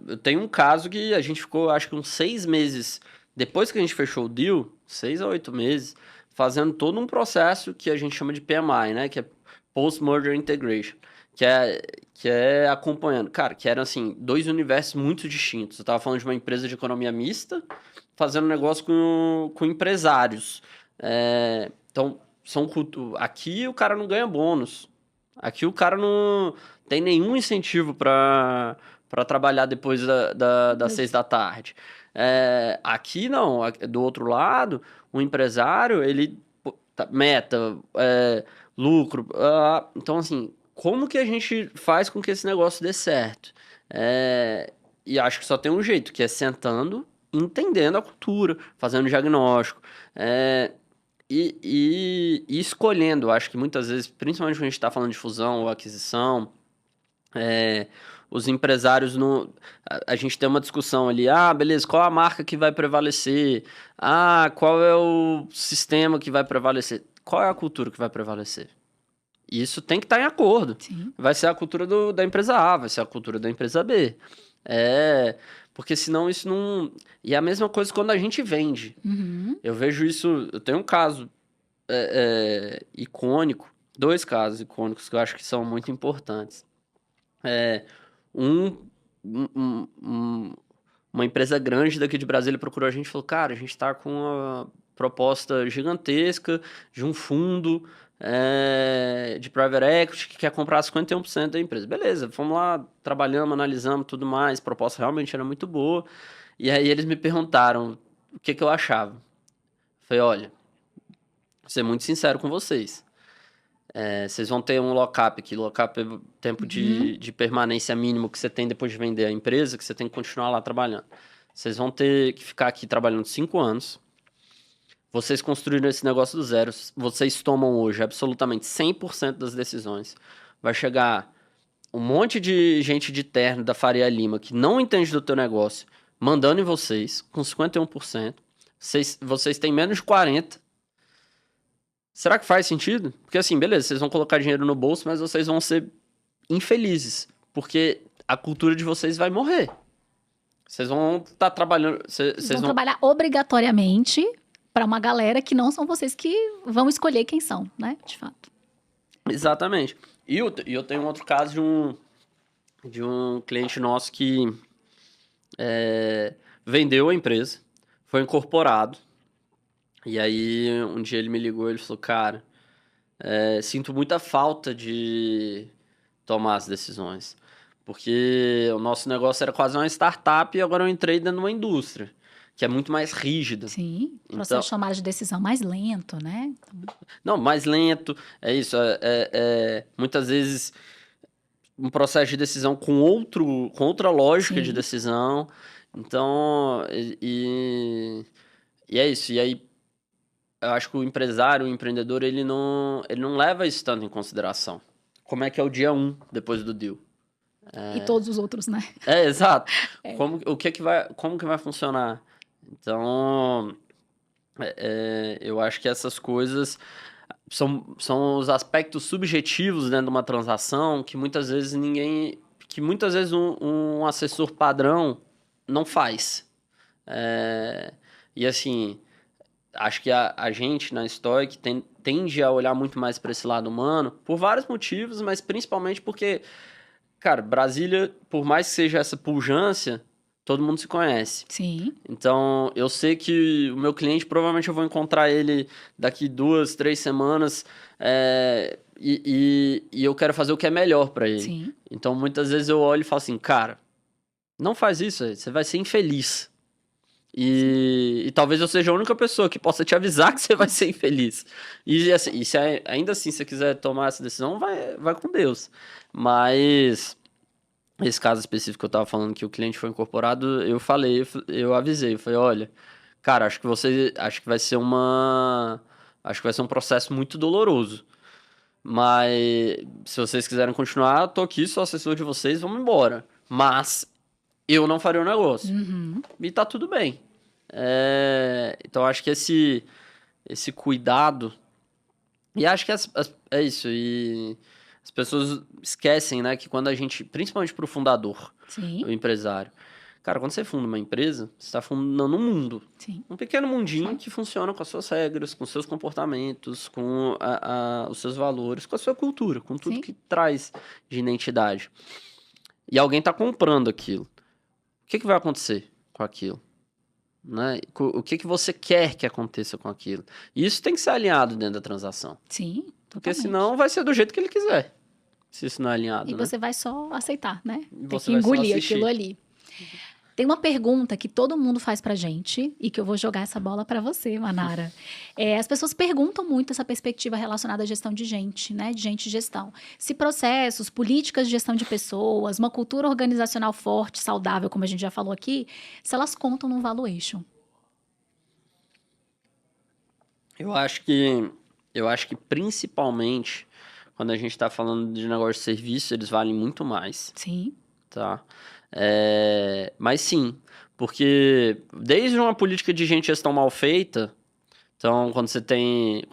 B: Eu tenho um caso que a gente ficou, acho que uns 6 meses depois que a gente fechou o deal, 6 a 8 meses, fazendo todo um processo que a gente chama de PMI, né? Que é Post-Merger Integration, que é, que é acompanhando. Cara, que eram, assim, dois universos muito distintos. Eu tava falando de uma empresa de economia mista, fazendo negócio com empresários. Então, aqui o cara não ganha bônus. Aqui o cara não tem nenhum incentivo para trabalhar depois das 6 da tarde. Aqui não, do outro lado, o empresário, ele meta, lucro. Então, assim, como que a gente faz com que esse negócio dê certo? E acho que só tem um jeito, que é sentando, entendendo a cultura, fazendo diagnóstico. E escolhendo, acho que muitas vezes, principalmente quando a gente está falando de fusão ou aquisição, os empresários não. A gente tem uma discussão ali, beleza, qual a marca que vai prevalecer? Qual é o sistema que vai prevalecer? Qual é a cultura que vai prevalecer? Isso tem que estar em acordo.
A: Sim.
B: Vai ser a cultura da empresa A, vai ser a cultura da empresa B. Porque senão isso não. E é a mesma coisa quando a gente vende.
A: Uhum.
B: Eu vejo isso. Eu tenho um caso icônico, 2 casos icônicos que eu acho que são muito importantes. Um uma empresa grande daqui de Brasília procurou a gente e falou, cara, a gente está com uma proposta gigantesca de um fundo de private equity que quer comprar 51% da empresa. Beleza, fomos lá, trabalhamos, analisamos tudo mais, a proposta realmente era muito boa. E aí eles me perguntaram o que eu achava. Eu falei, olha, vou ser muito sincero com vocês. Vocês vão ter um lock-up aqui. Lock-up é o tempo de permanência mínimo que você tem depois de vender a empresa, que você tem que continuar lá trabalhando. Vocês vão ter que ficar aqui trabalhando 5 anos. Vocês construíram esse negócio do zero. Vocês tomam hoje absolutamente 100% das decisões. Vai chegar um monte de gente de terno da Faria Lima que não entende do teu negócio, mandando em vocês, com 51%. Vocês têm menos de 40%. Será que faz sentido? Porque assim, beleza, vocês vão colocar dinheiro no bolso, mas vocês vão ser infelizes. Porque a cultura de vocês vai morrer. Vocês vão estar trabalhando...
A: Vocês vão trabalhar obrigatoriamente para uma galera que não são vocês que vão escolher quem são, né? De fato.
B: Exatamente. E eu tenho um outro caso de um cliente nosso que vendeu a empresa, foi incorporado. E aí, um dia ele me ligou e ele falou, cara, sinto muita falta de tomar as decisões. Porque o nosso negócio era quase uma startup e agora eu entrei dentro de uma indústria, que é muito mais rígida.
A: Sim, o processo de tomada de decisão mais lento, né?
B: Não, mais lento, é isso. Muitas vezes um processo de decisão com outra lógica de decisão. Então, e é isso. E aí, eu acho que o empresário, o empreendedor, ele não leva isso tanto em consideração. Como é que é o dia 1 depois do deal?
A: E todos os outros, né?
B: Exato. Como que vai funcionar? Então, eu acho que essas coisas são os aspectos subjetivos dentro de uma transação que muitas vezes um assessor padrão não faz. E assim, acho que a gente na Stoic tende a olhar muito mais para esse lado humano por vários motivos, mas principalmente porque, cara, Brasília, por mais que seja essa pujança, todo mundo se conhece.
A: Sim.
B: Então, eu sei que o meu cliente, provavelmente eu vou encontrar ele daqui 2, 3 semanas, e eu quero fazer o que é melhor para ele.
A: Sim.
B: Então, muitas vezes eu olho e falo assim, cara, não faz isso, você vai ser infeliz. E talvez eu seja a única pessoa que possa te avisar que você vai ser infeliz. E assim, ainda assim, se você quiser tomar essa decisão, vai com Deus. Mas esse caso específico que eu tava falando que o cliente foi incorporado, eu avisei, eu falei, olha, cara, acho que vai ser um processo muito doloroso. Mas se vocês quiserem continuar, eu tô aqui, sou assessor de vocês, vamos embora. Mas eu não faria o negócio.
A: Uhum.
B: E tá tudo bem. Então, acho que esse cuidado... E acho que é isso. E as pessoas esquecem, né? Que quando a gente... Principalmente pro fundador,
A: Sim.
B: o empresário. Cara, quando você funda uma empresa, você está fundando um mundo.
A: Sim.
B: Um pequeno mundinho que funciona com as suas regras, com os seus comportamentos, com os seus valores, com a sua cultura, com tudo que traz de identidade. E alguém tá comprando aquilo. O que vai acontecer com aquilo? Né? O que você quer que aconteça com aquilo? E isso tem que ser alinhado dentro da transação.
A: Sim, totalmente.
B: Porque senão vai ser do jeito que ele quiser. Se isso não é alinhado,
A: E
B: né?
A: você vai só aceitar, né? Tem
B: Você
A: que
B: vai só
A: engolir
B: assistir.
A: aquilo ali. Tem uma pergunta que todo mundo faz pra gente e que eu vou jogar essa bola pra você, Manara. As pessoas perguntam muito essa perspectiva relacionada à gestão de gente, né? De gente e gestão. Se processos, políticas de gestão de pessoas, uma cultura organizacional forte, saudável, como a gente já falou aqui, se elas contam num valuation.
B: Eu acho que principalmente quando a gente está falando de negócio de serviço, eles valem muito mais.
A: Sim.
B: Tá? Mas sim, porque desde uma política de gestão mal feita, então quando você tem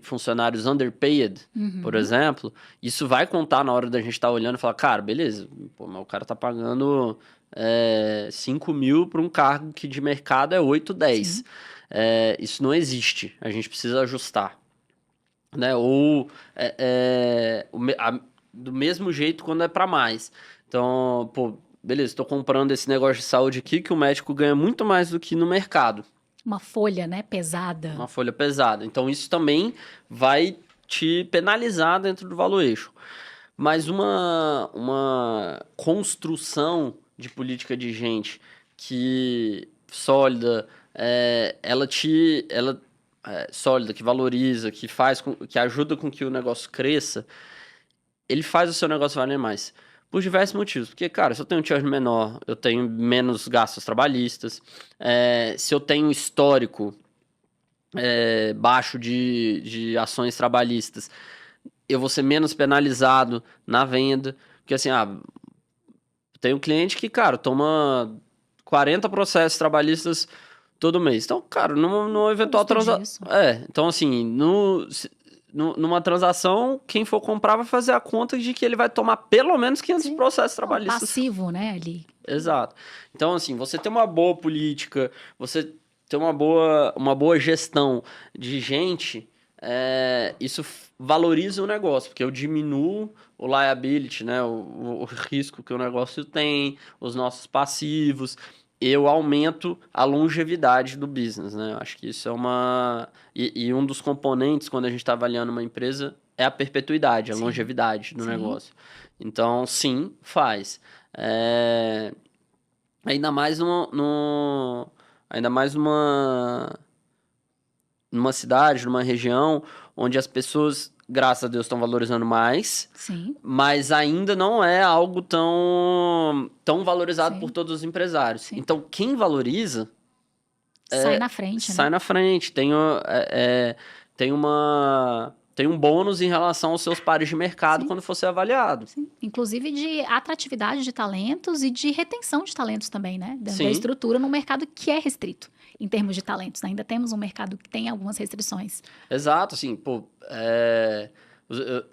B: funcionários underpaid, por exemplo, isso vai contar na hora da gente estar olhando e falar, cara, beleza, pô, mas o cara tá pagando 5 mil para um cargo que de mercado é 8, 10. Isso não existe, a gente precisa ajustar. Né? Ou do mesmo jeito quando é para mais. Então, pô, beleza, estou comprando esse negócio de saúde aqui que o médico ganha muito mais do que no mercado.
A: Uma folha, né, pesada.
B: Uma folha pesada. Então, isso também vai te penalizar dentro do valuation. Mas uma construção de política de gente que sólida, sólida, que valoriza, que ajuda com que o negócio cresça, ele faz o seu negócio valer mais. Por diversos motivos. Porque, cara, se eu tenho um churn menor, eu tenho menos gastos trabalhistas. Se eu tenho um histórico baixo de ações trabalhistas, eu vou ser menos penalizado na venda. Porque, assim, tem um cliente que, cara, toma 40 processos trabalhistas todo mês. Então, cara, numa eventual transação... então, assim, numa transação, quem for comprar vai fazer a conta de que ele vai tomar pelo menos 500 processos trabalhistas.
A: Passivo, né, ali.
B: Exato. Então, assim, você ter uma boa política, você ter uma boa gestão de gente, isso valoriza o negócio, porque eu diminuo o liability, né, o risco que o negócio tem, os nossos passivos, eu aumento a longevidade do business, né? Eu acho que isso é E um dos componentes, quando a gente está avaliando uma empresa, é a perpetuidade, a longevidade do negócio. Então, sim, faz. Ainda mais numa cidade, numa região onde as pessoas, graças a Deus, estão valorizando mais.
A: Sim.
B: Mas ainda não é algo tão valorizado por todos os empresários. Sim. Então, quem valoriza...
A: sai na frente,
B: sai na frente. Tem um bônus em relação aos seus pares de mercado quando for ser avaliado.
A: Sim. Inclusive de atratividade de talentos e de retenção de talentos também, né? Da estrutura num mercado que é restrito em termos de talentos. Ainda temos um mercado que tem algumas restrições.
B: Exato, assim,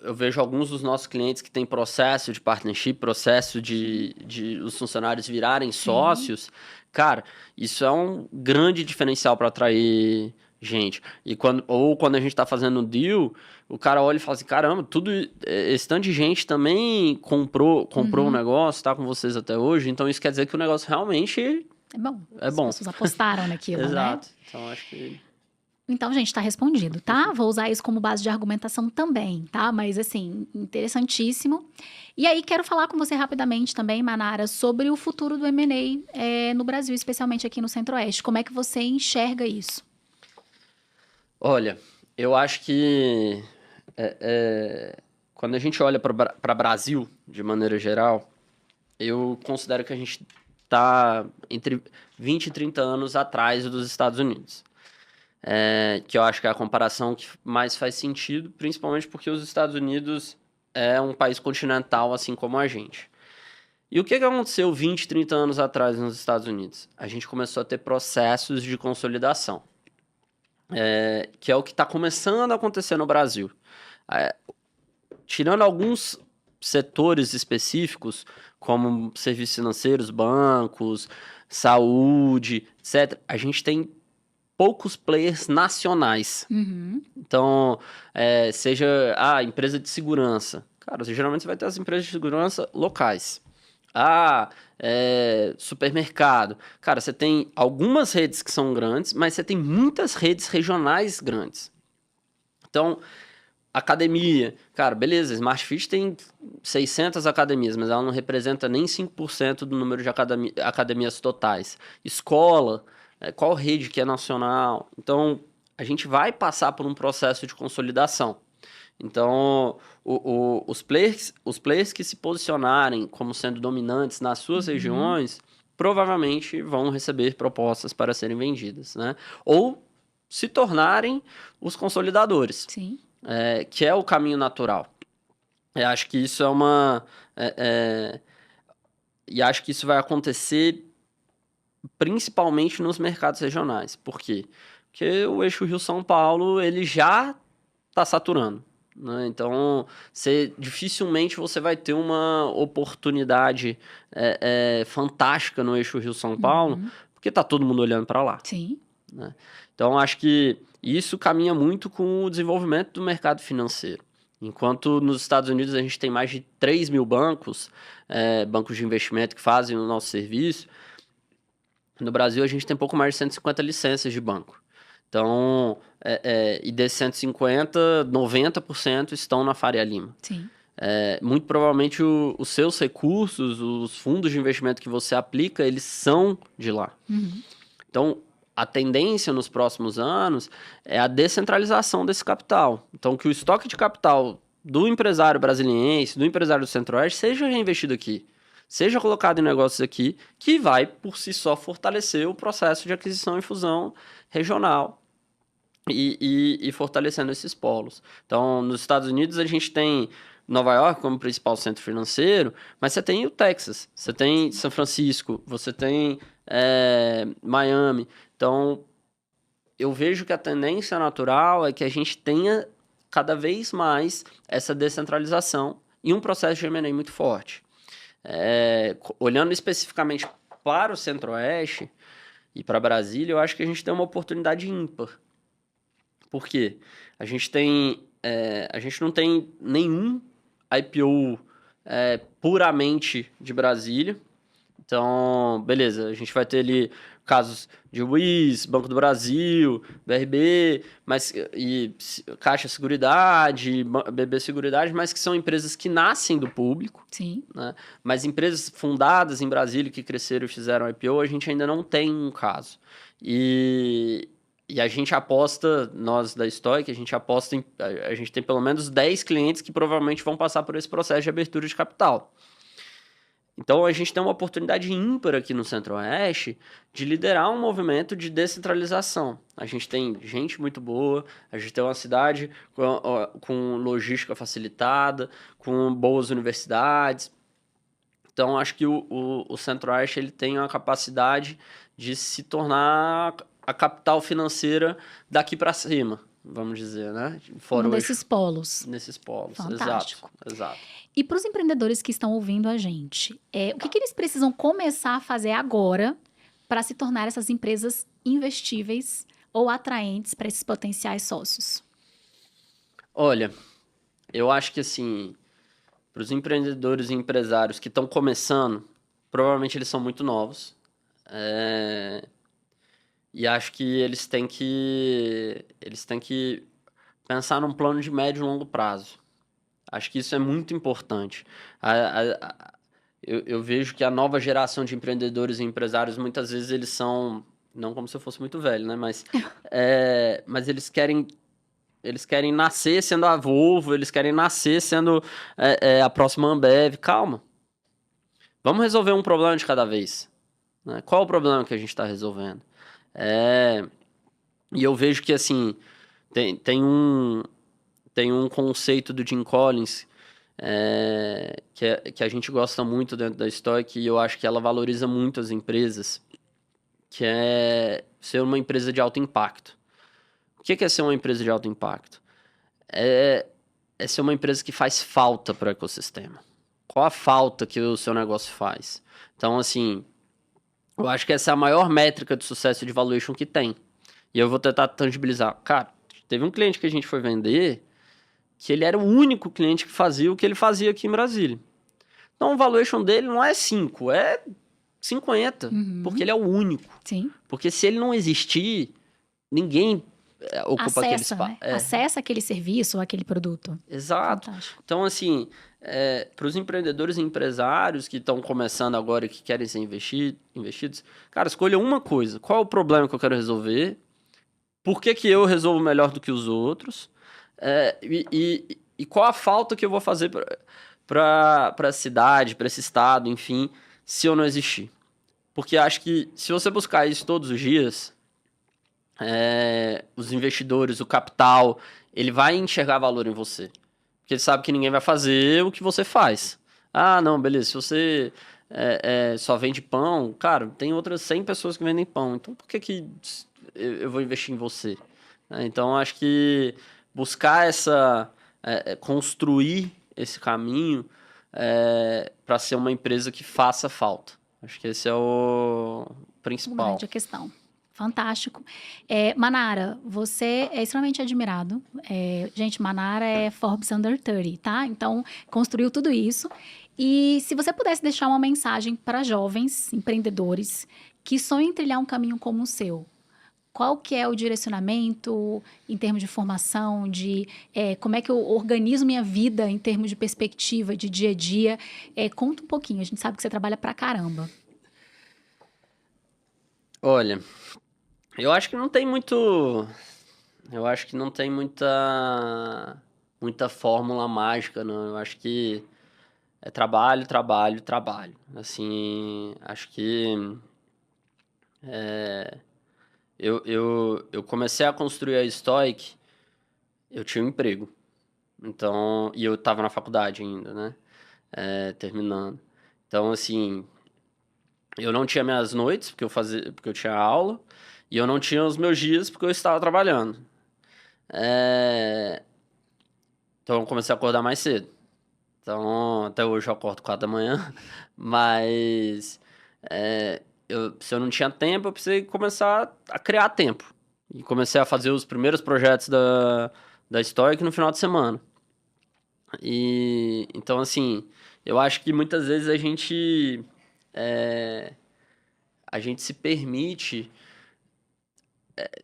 B: eu vejo alguns dos nossos clientes que têm processo de partnership, processo de os funcionários virarem sócios. Cara, isso é um grande diferencial para atrair gente. Quando a gente está fazendo um deal, o cara olha e fala assim, caramba, esse tanto de gente também comprou um negócio, está com vocês até hoje, então isso quer dizer que o negócio realmente
A: é bom. As pessoas apostaram naquilo,
B: Exato.
A: Né?
B: Então, acho que...
A: Então, gente, tá respondido, tá? Vou usar isso como base de argumentação também, tá? Mas, assim, interessantíssimo. E aí, quero falar com você rapidamente também, Manara, sobre o futuro do M&A no Brasil, especialmente aqui no Centro-Oeste. Como é que você enxerga isso?
B: Olha, eu acho que quando a gente olha para Brasil, de maneira geral, eu considero que a gente está entre 20 e 30 anos atrás dos Estados Unidos. Que eu acho que é a comparação que mais faz sentido, principalmente porque os Estados Unidos é um país continental, assim como a gente. E o que aconteceu 20, 30 anos atrás nos Estados Unidos? A gente começou a ter processos de consolidação, que é o que está começando a acontecer no Brasil. Tirando alguns setores específicos, como serviços financeiros, bancos, saúde, etc., a gente tem poucos players nacionais. Então, seja empresa de segurança. Cara, geralmente você vai ter as empresas de segurança locais. Supermercado. Cara, você tem algumas redes que são grandes, mas você tem muitas redes regionais grandes. Então, academia. Cara, beleza, Smart Fit tem 600 academias, mas ela não representa nem 5% do número de academias totais. Escola, qual rede que é nacional? Então, a gente vai passar por um processo de consolidação. Então, os players que se posicionarem como sendo dominantes nas suas regiões, provavelmente vão receber propostas para serem vendidas, né? Ou se tornarem os consolidadores.
A: Sim.
B: Que é o caminho natural. Eu acho que isso e acho que isso vai acontecer principalmente nos mercados regionais. Por quê? Porque o eixo Rio-São Paulo, ele já está saturando, né? Então, dificilmente você vai ter uma oportunidade fantástica no eixo Rio-São Paulo, porque está todo mundo olhando para lá.
A: Sim.
B: Né? Então, acho que isso caminha muito com o desenvolvimento do mercado financeiro. Enquanto nos Estados Unidos a gente tem mais de 3 mil bancos, bancos de investimento que fazem o nosso serviço, no Brasil a gente tem pouco mais de 150 licenças de banco. Então, e desses 150, 90% estão na Faria Lima.
A: Sim.
B: Muito provavelmente os seus recursos, os fundos de investimento que você aplica, eles são de lá.
A: Uhum.
B: Então, a tendência nos próximos anos é a descentralização desse capital. Então, que o estoque de capital do empresário brasiliense, do empresário do Centro-Oeste, seja reinvestido aqui. Seja colocado em negócios aqui, que vai, por si só, fortalecer o processo de aquisição e fusão regional e fortalecendo esses polos. Então, nos Estados Unidos, a gente tem Nova York como principal centro financeiro, mas você tem o Texas, você tem São Francisco, você tem Miami. Então, eu vejo que a tendência natural é que a gente tenha cada vez mais essa descentralização e um processo de M&A muito forte. Olhando especificamente para o Centro-Oeste e para Brasília, eu acho que a gente tem uma oportunidade ímpar. Por quê? A gente não tem nenhum IPO puramente de Brasília. Então, beleza, a gente vai ter ali casos de Wiz, Banco do Brasil, BRB, Caixa Seguridade, BB Seguridade, mas que são empresas que nascem do público.
A: Sim.
B: Né? Mas empresas fundadas em Brasília que cresceram e fizeram IPO, a gente ainda não tem um caso. E a gente aposta, nós da Stoic, a gente tem pelo menos 10 clientes que provavelmente vão passar por esse processo de abertura de capital. Então, a gente tem uma oportunidade ímpar aqui no Centro-Oeste de liderar um movimento de descentralização. A gente tem gente muito boa, a gente tem uma cidade com logística facilitada, com boas universidades. Então, acho que o Centro-Oeste ele tem uma capacidade de se tornar a capital financeira daqui para cima, vamos dizer, né?
A: Fora desses polos.
B: Nesses polos,
A: fantástico.
B: Exato.
A: E para os empreendedores que estão ouvindo a gente, o que eles precisam começar a fazer agora para se tornar essas empresas investíveis ou atraentes para esses potenciais sócios?
B: Olha, eu acho que assim, para os empreendedores e empresários que estão começando, provavelmente eles são muito novos. E acho que eles têm que pensar num plano de médio e longo prazo. Acho que isso é muito importante. Eu vejo que a nova geração de empreendedores e empresários, muitas vezes eles são, não como se eu fosse muito velho, né? Mas eles querem nascer sendo a Volvo, eles querem nascer sendo a próxima Ambev. Calma. Vamos resolver um problema de cada vez. Né? Qual é o problema que a gente está resolvendo? E eu vejo que, assim, tem um conceito do Jim Collins que a gente gosta muito dentro da Stoic e eu acho que ela valoriza muito as empresas, que é ser uma empresa de alto impacto. O que é ser uma empresa de alto impacto? É ser uma empresa que faz falta para o ecossistema. Qual a falta que o seu negócio faz? Então, assim, eu acho que essa é a maior métrica de sucesso de valuation que tem. E eu vou tentar tangibilizar. Cara, teve um cliente que a gente foi vender que ele era o único cliente que fazia o que ele fazia aqui em Brasília. Então, o valuation dele não é 5, é 50, porque ele é o único.
A: Sim.
B: Porque se ele não existir, ninguém ocupa aquele espaço.
A: Né? Acessa aquele serviço ou aquele produto.
B: Exato.
A: Fantástico.
B: Então, assim, para os empreendedores e empresários que estão começando agora e que querem ser investidos, cara, escolha uma coisa. Qual é o problema que eu quero resolver? Por que eu resolvo melhor do que os outros? E qual a falta que eu vou fazer para a cidade, para esse estado, enfim, se eu não existir? Porque acho que se você buscar isso todos os dias, os investidores, o capital, ele vai enxergar valor em você. Porque ele sabe que ninguém vai fazer o que você faz. Ah, não, beleza, se você só vende pão, cara, tem outras 100 pessoas que vendem pão, então por que eu vou investir em você? Então, acho que buscar construir esse caminho para ser uma empresa que faça falta. Acho que esse é o principal.
A: Grande questão. Fantástico. Manara, você é extremamente admirado. Gente, Manara é Forbes Under 30, tá? Então, construiu tudo isso. E se você pudesse deixar uma mensagem para jovens empreendedores que sonham em trilhar um caminho como o seu, qual que é o direcionamento em termos de formação, como é que eu organizo minha vida em termos de perspectiva, de dia a dia? Conta um pouquinho, a gente sabe que você trabalha pra caramba.
B: Olha, eu acho que não tem muito. Eu acho que não tem muita fórmula mágica, não. Eu acho que é trabalho, trabalho, trabalho. Assim, acho que eu comecei a construir a Stoic, eu tinha um emprego. Então, e eu tava na faculdade ainda, né? Terminando. Então, assim, eu não tinha minhas noites, porque eu tinha aula, e eu não tinha os meus dias, porque eu estava trabalhando. É, Então, eu comecei a acordar mais cedo. Então, até hoje eu acordo 4 da manhã, mas se eu não tinha tempo, eu precisei começar a criar tempo. E comecei a fazer os primeiros projetos da Stoic no final de semana. Então, assim, eu acho que muitas vezes a gente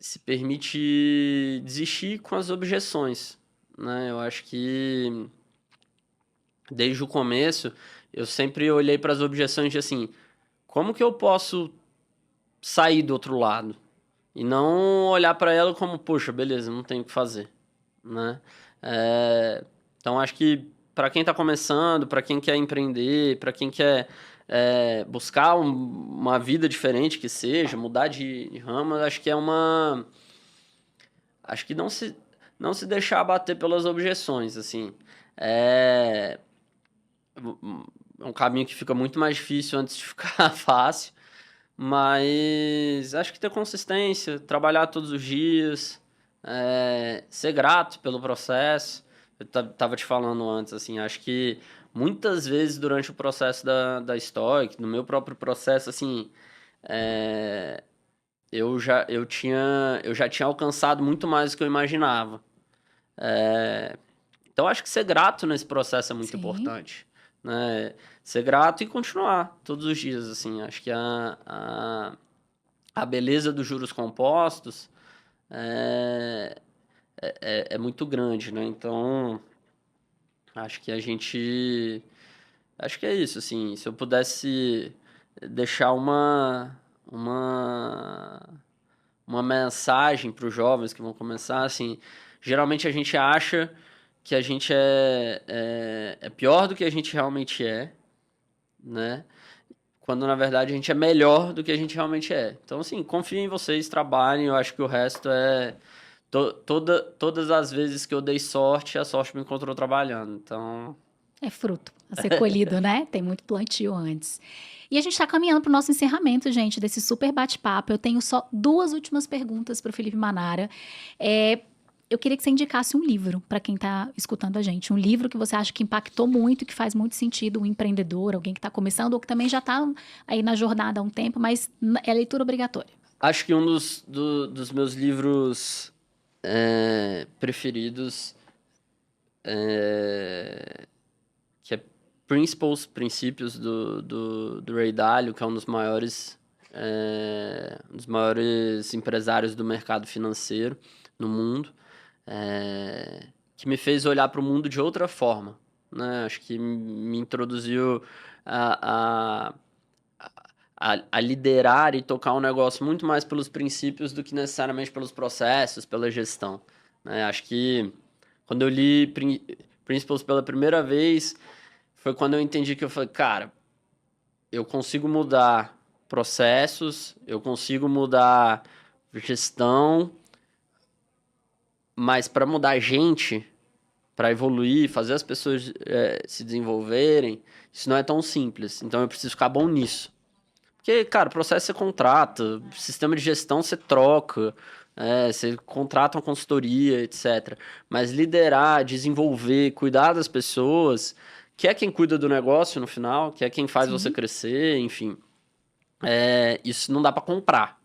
B: se permite desistir com as objeções, né? Eu acho que desde o começo eu sempre olhei para as objeções de assim, como que eu posso sair do outro lado? E não olhar para ela como, poxa, beleza, não tenho o que fazer, né? Então, acho que para quem está começando, para quem quer empreender, para quem quer buscar uma vida diferente que seja, mudar de ramo, acho que acho que não se deixar abater pelas objeções, assim. É, é um caminho que fica muito mais difícil antes de ficar fácil. Mas acho que ter consistência, trabalhar todos os dias, ser grato pelo processo. Eu tava te falando antes, assim, acho que muitas vezes durante o processo da Stoic, no meu próprio processo, assim, é, eu já tinha alcançado muito mais do que eu imaginava. Então, acho que ser grato nesse processo é muito
A: Sim,
B: importante, né? Ser grato e continuar todos os dias, assim. Acho que a beleza dos juros compostos é, é muito grande, né? Então, acho que a gente... Acho que é isso, assim. Se eu pudesse deixar uma, uma mensagem para os jovens que vão começar, assim... Geralmente a gente acha que a gente é pior do que a gente realmente é, né? Quando na verdade a gente é melhor do que a gente realmente é. Então, assim, confio em vocês, trabalhem, eu acho que o resto é. Todas as vezes que eu dei sorte, a sorte me encontrou trabalhando. Então.
A: é fruto a ser colhido, né? Tem muito plantio antes. E a gente está caminhando para o nosso encerramento, gente, desse super bate-papo. Eu tenho só duas últimas perguntas para o Felipe Manara. Eu queria que você indicasse um livro para quem está escutando a gente. Um livro que você acha que impactou muito, que faz muito sentido, um empreendedor, alguém que está começando ou que também já está aí na jornada há um tempo, mas é leitura obrigatória.
B: Acho que um dos meus livros preferidos que é Princípios do Ray Dalio, que é um dos maiores empresários do mercado financeiro no mundo, que me fez olhar para o mundo de outra forma, né? Acho que me introduziu a, a liderar e tocar um negócio muito mais pelos princípios do que necessariamente pelos processos, pela gestão, né? Acho que quando eu li Principles pela primeira vez, foi quando eu entendi que eu falei, cara, eu consigo mudar processos, eu consigo mudar gestão, mas para mudar gente, para evoluir, fazer as pessoas se desenvolverem, isso não é tão simples. Então eu preciso ficar bom nisso. Porque, cara, processo você contrata, sistema de gestão você troca, você contrata uma consultoria, etc. Mas liderar, desenvolver, cuidar das pessoas, que é quem cuida do negócio no final, que é quem faz você
A: Sim.
B: crescer, enfim. Isso não dá para comprar.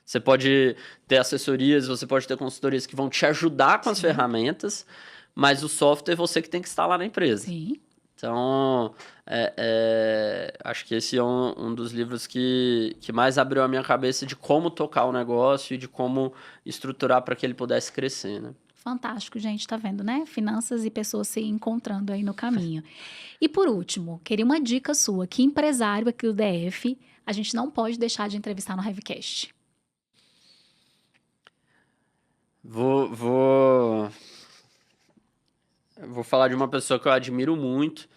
B: Você pode ter assessorias, você pode ter consultorias que vão te ajudar com as ferramentas, mas o software é você que tem que instalar na empresa.
A: Sim.
B: Então, acho que esse é um dos livros que mais abriu a minha cabeça de como tocar o negócio e de como estruturar para que ele pudesse crescer, né?
A: Fantástico, gente, tá vendo, né? Finanças e pessoas se encontrando aí no caminho. E por último, queria uma dica sua. Que empresário aqui do DF a gente não pode deixar de entrevistar no Hevcast?
B: Vou falar de uma pessoa que eu admiro muito,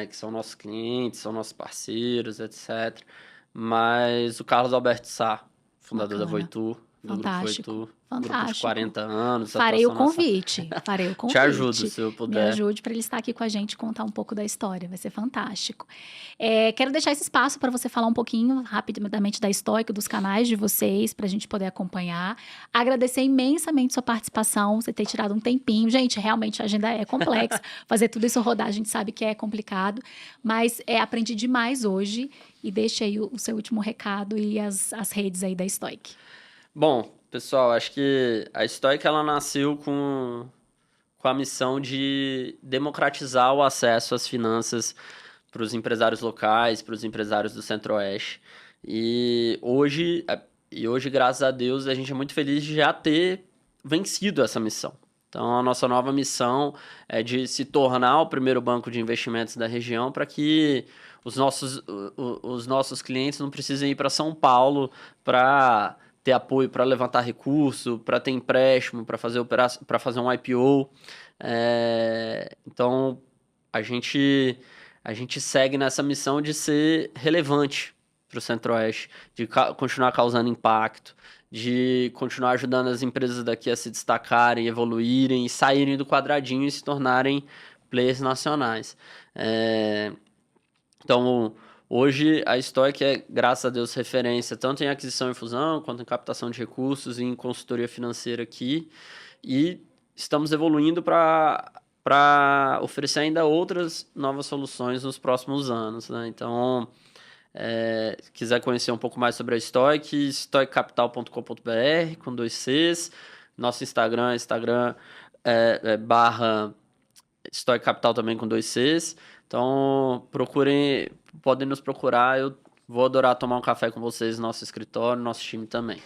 B: que são nossos clientes, são nossos parceiros, etc. Mas o Carlos Alberto Sá, fundador da Voitu, do Grupo Voitu. Grupo de 40 anos.
A: Farei o convite.
B: Te ajudo, se eu puder.
A: Me ajude para ele estar aqui com a gente e contar um pouco da história. Vai ser fantástico. Quero deixar esse espaço para você falar um pouquinho, rapidamente, da Stoic, dos canais de vocês, para a gente poder acompanhar. Agradecer imensamente sua participação, você ter tirado um tempinho. Gente, realmente a agenda é complexa. Fazer tudo isso rodar, a gente sabe que é complicado. Mas aprendi demais hoje. E deixe aí o seu último recado e as redes aí da Stoic.
B: Bom, pessoal, acho que a Stoic ela nasceu com a missão de democratizar o acesso às finanças para os empresários locais, para os empresários do Centro-Oeste. E hoje, graças a Deus, a gente é muito feliz de já ter vencido essa missão. Então, a nossa nova missão é de se tornar o primeiro banco de investimentos da região para que os nossos clientes não precisem ir para São Paulo para ter apoio para levantar recurso, para ter empréstimo, para fazer um IPO. Então, a gente segue nessa missão de ser relevante para o Centro-Oeste, de continuar causando impacto, de continuar ajudando as empresas daqui a se destacarem, evoluírem e saírem do quadradinho e se tornarem players nacionais. Então, hoje a Stoic é, graças a Deus, referência tanto em aquisição e fusão, quanto em captação de recursos e em consultoria financeira aqui. E estamos evoluindo para oferecer ainda outras novas soluções nos próximos anos, né? Então, se quiser conhecer um pouco mais sobre a Stoic, stoiccapital.com.br, com 2 Cs. Nosso Instagram / Stoic Capital também com 2 Cs. Então, podem nos procurar. Eu vou adorar tomar um café com vocês no nosso escritório, no nosso time também.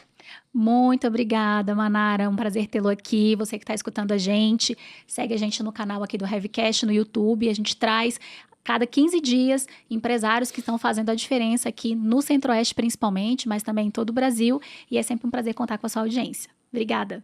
A: Muito obrigada, Manara. É um prazer tê-lo aqui. Você que está escutando a gente, segue a gente no canal aqui do Hevcast no YouTube. A gente traz, cada 15 dias, empresários que estão fazendo a diferença aqui no Centro-Oeste, principalmente, mas também em todo o Brasil. E é sempre um prazer contar com a sua audiência. Obrigada.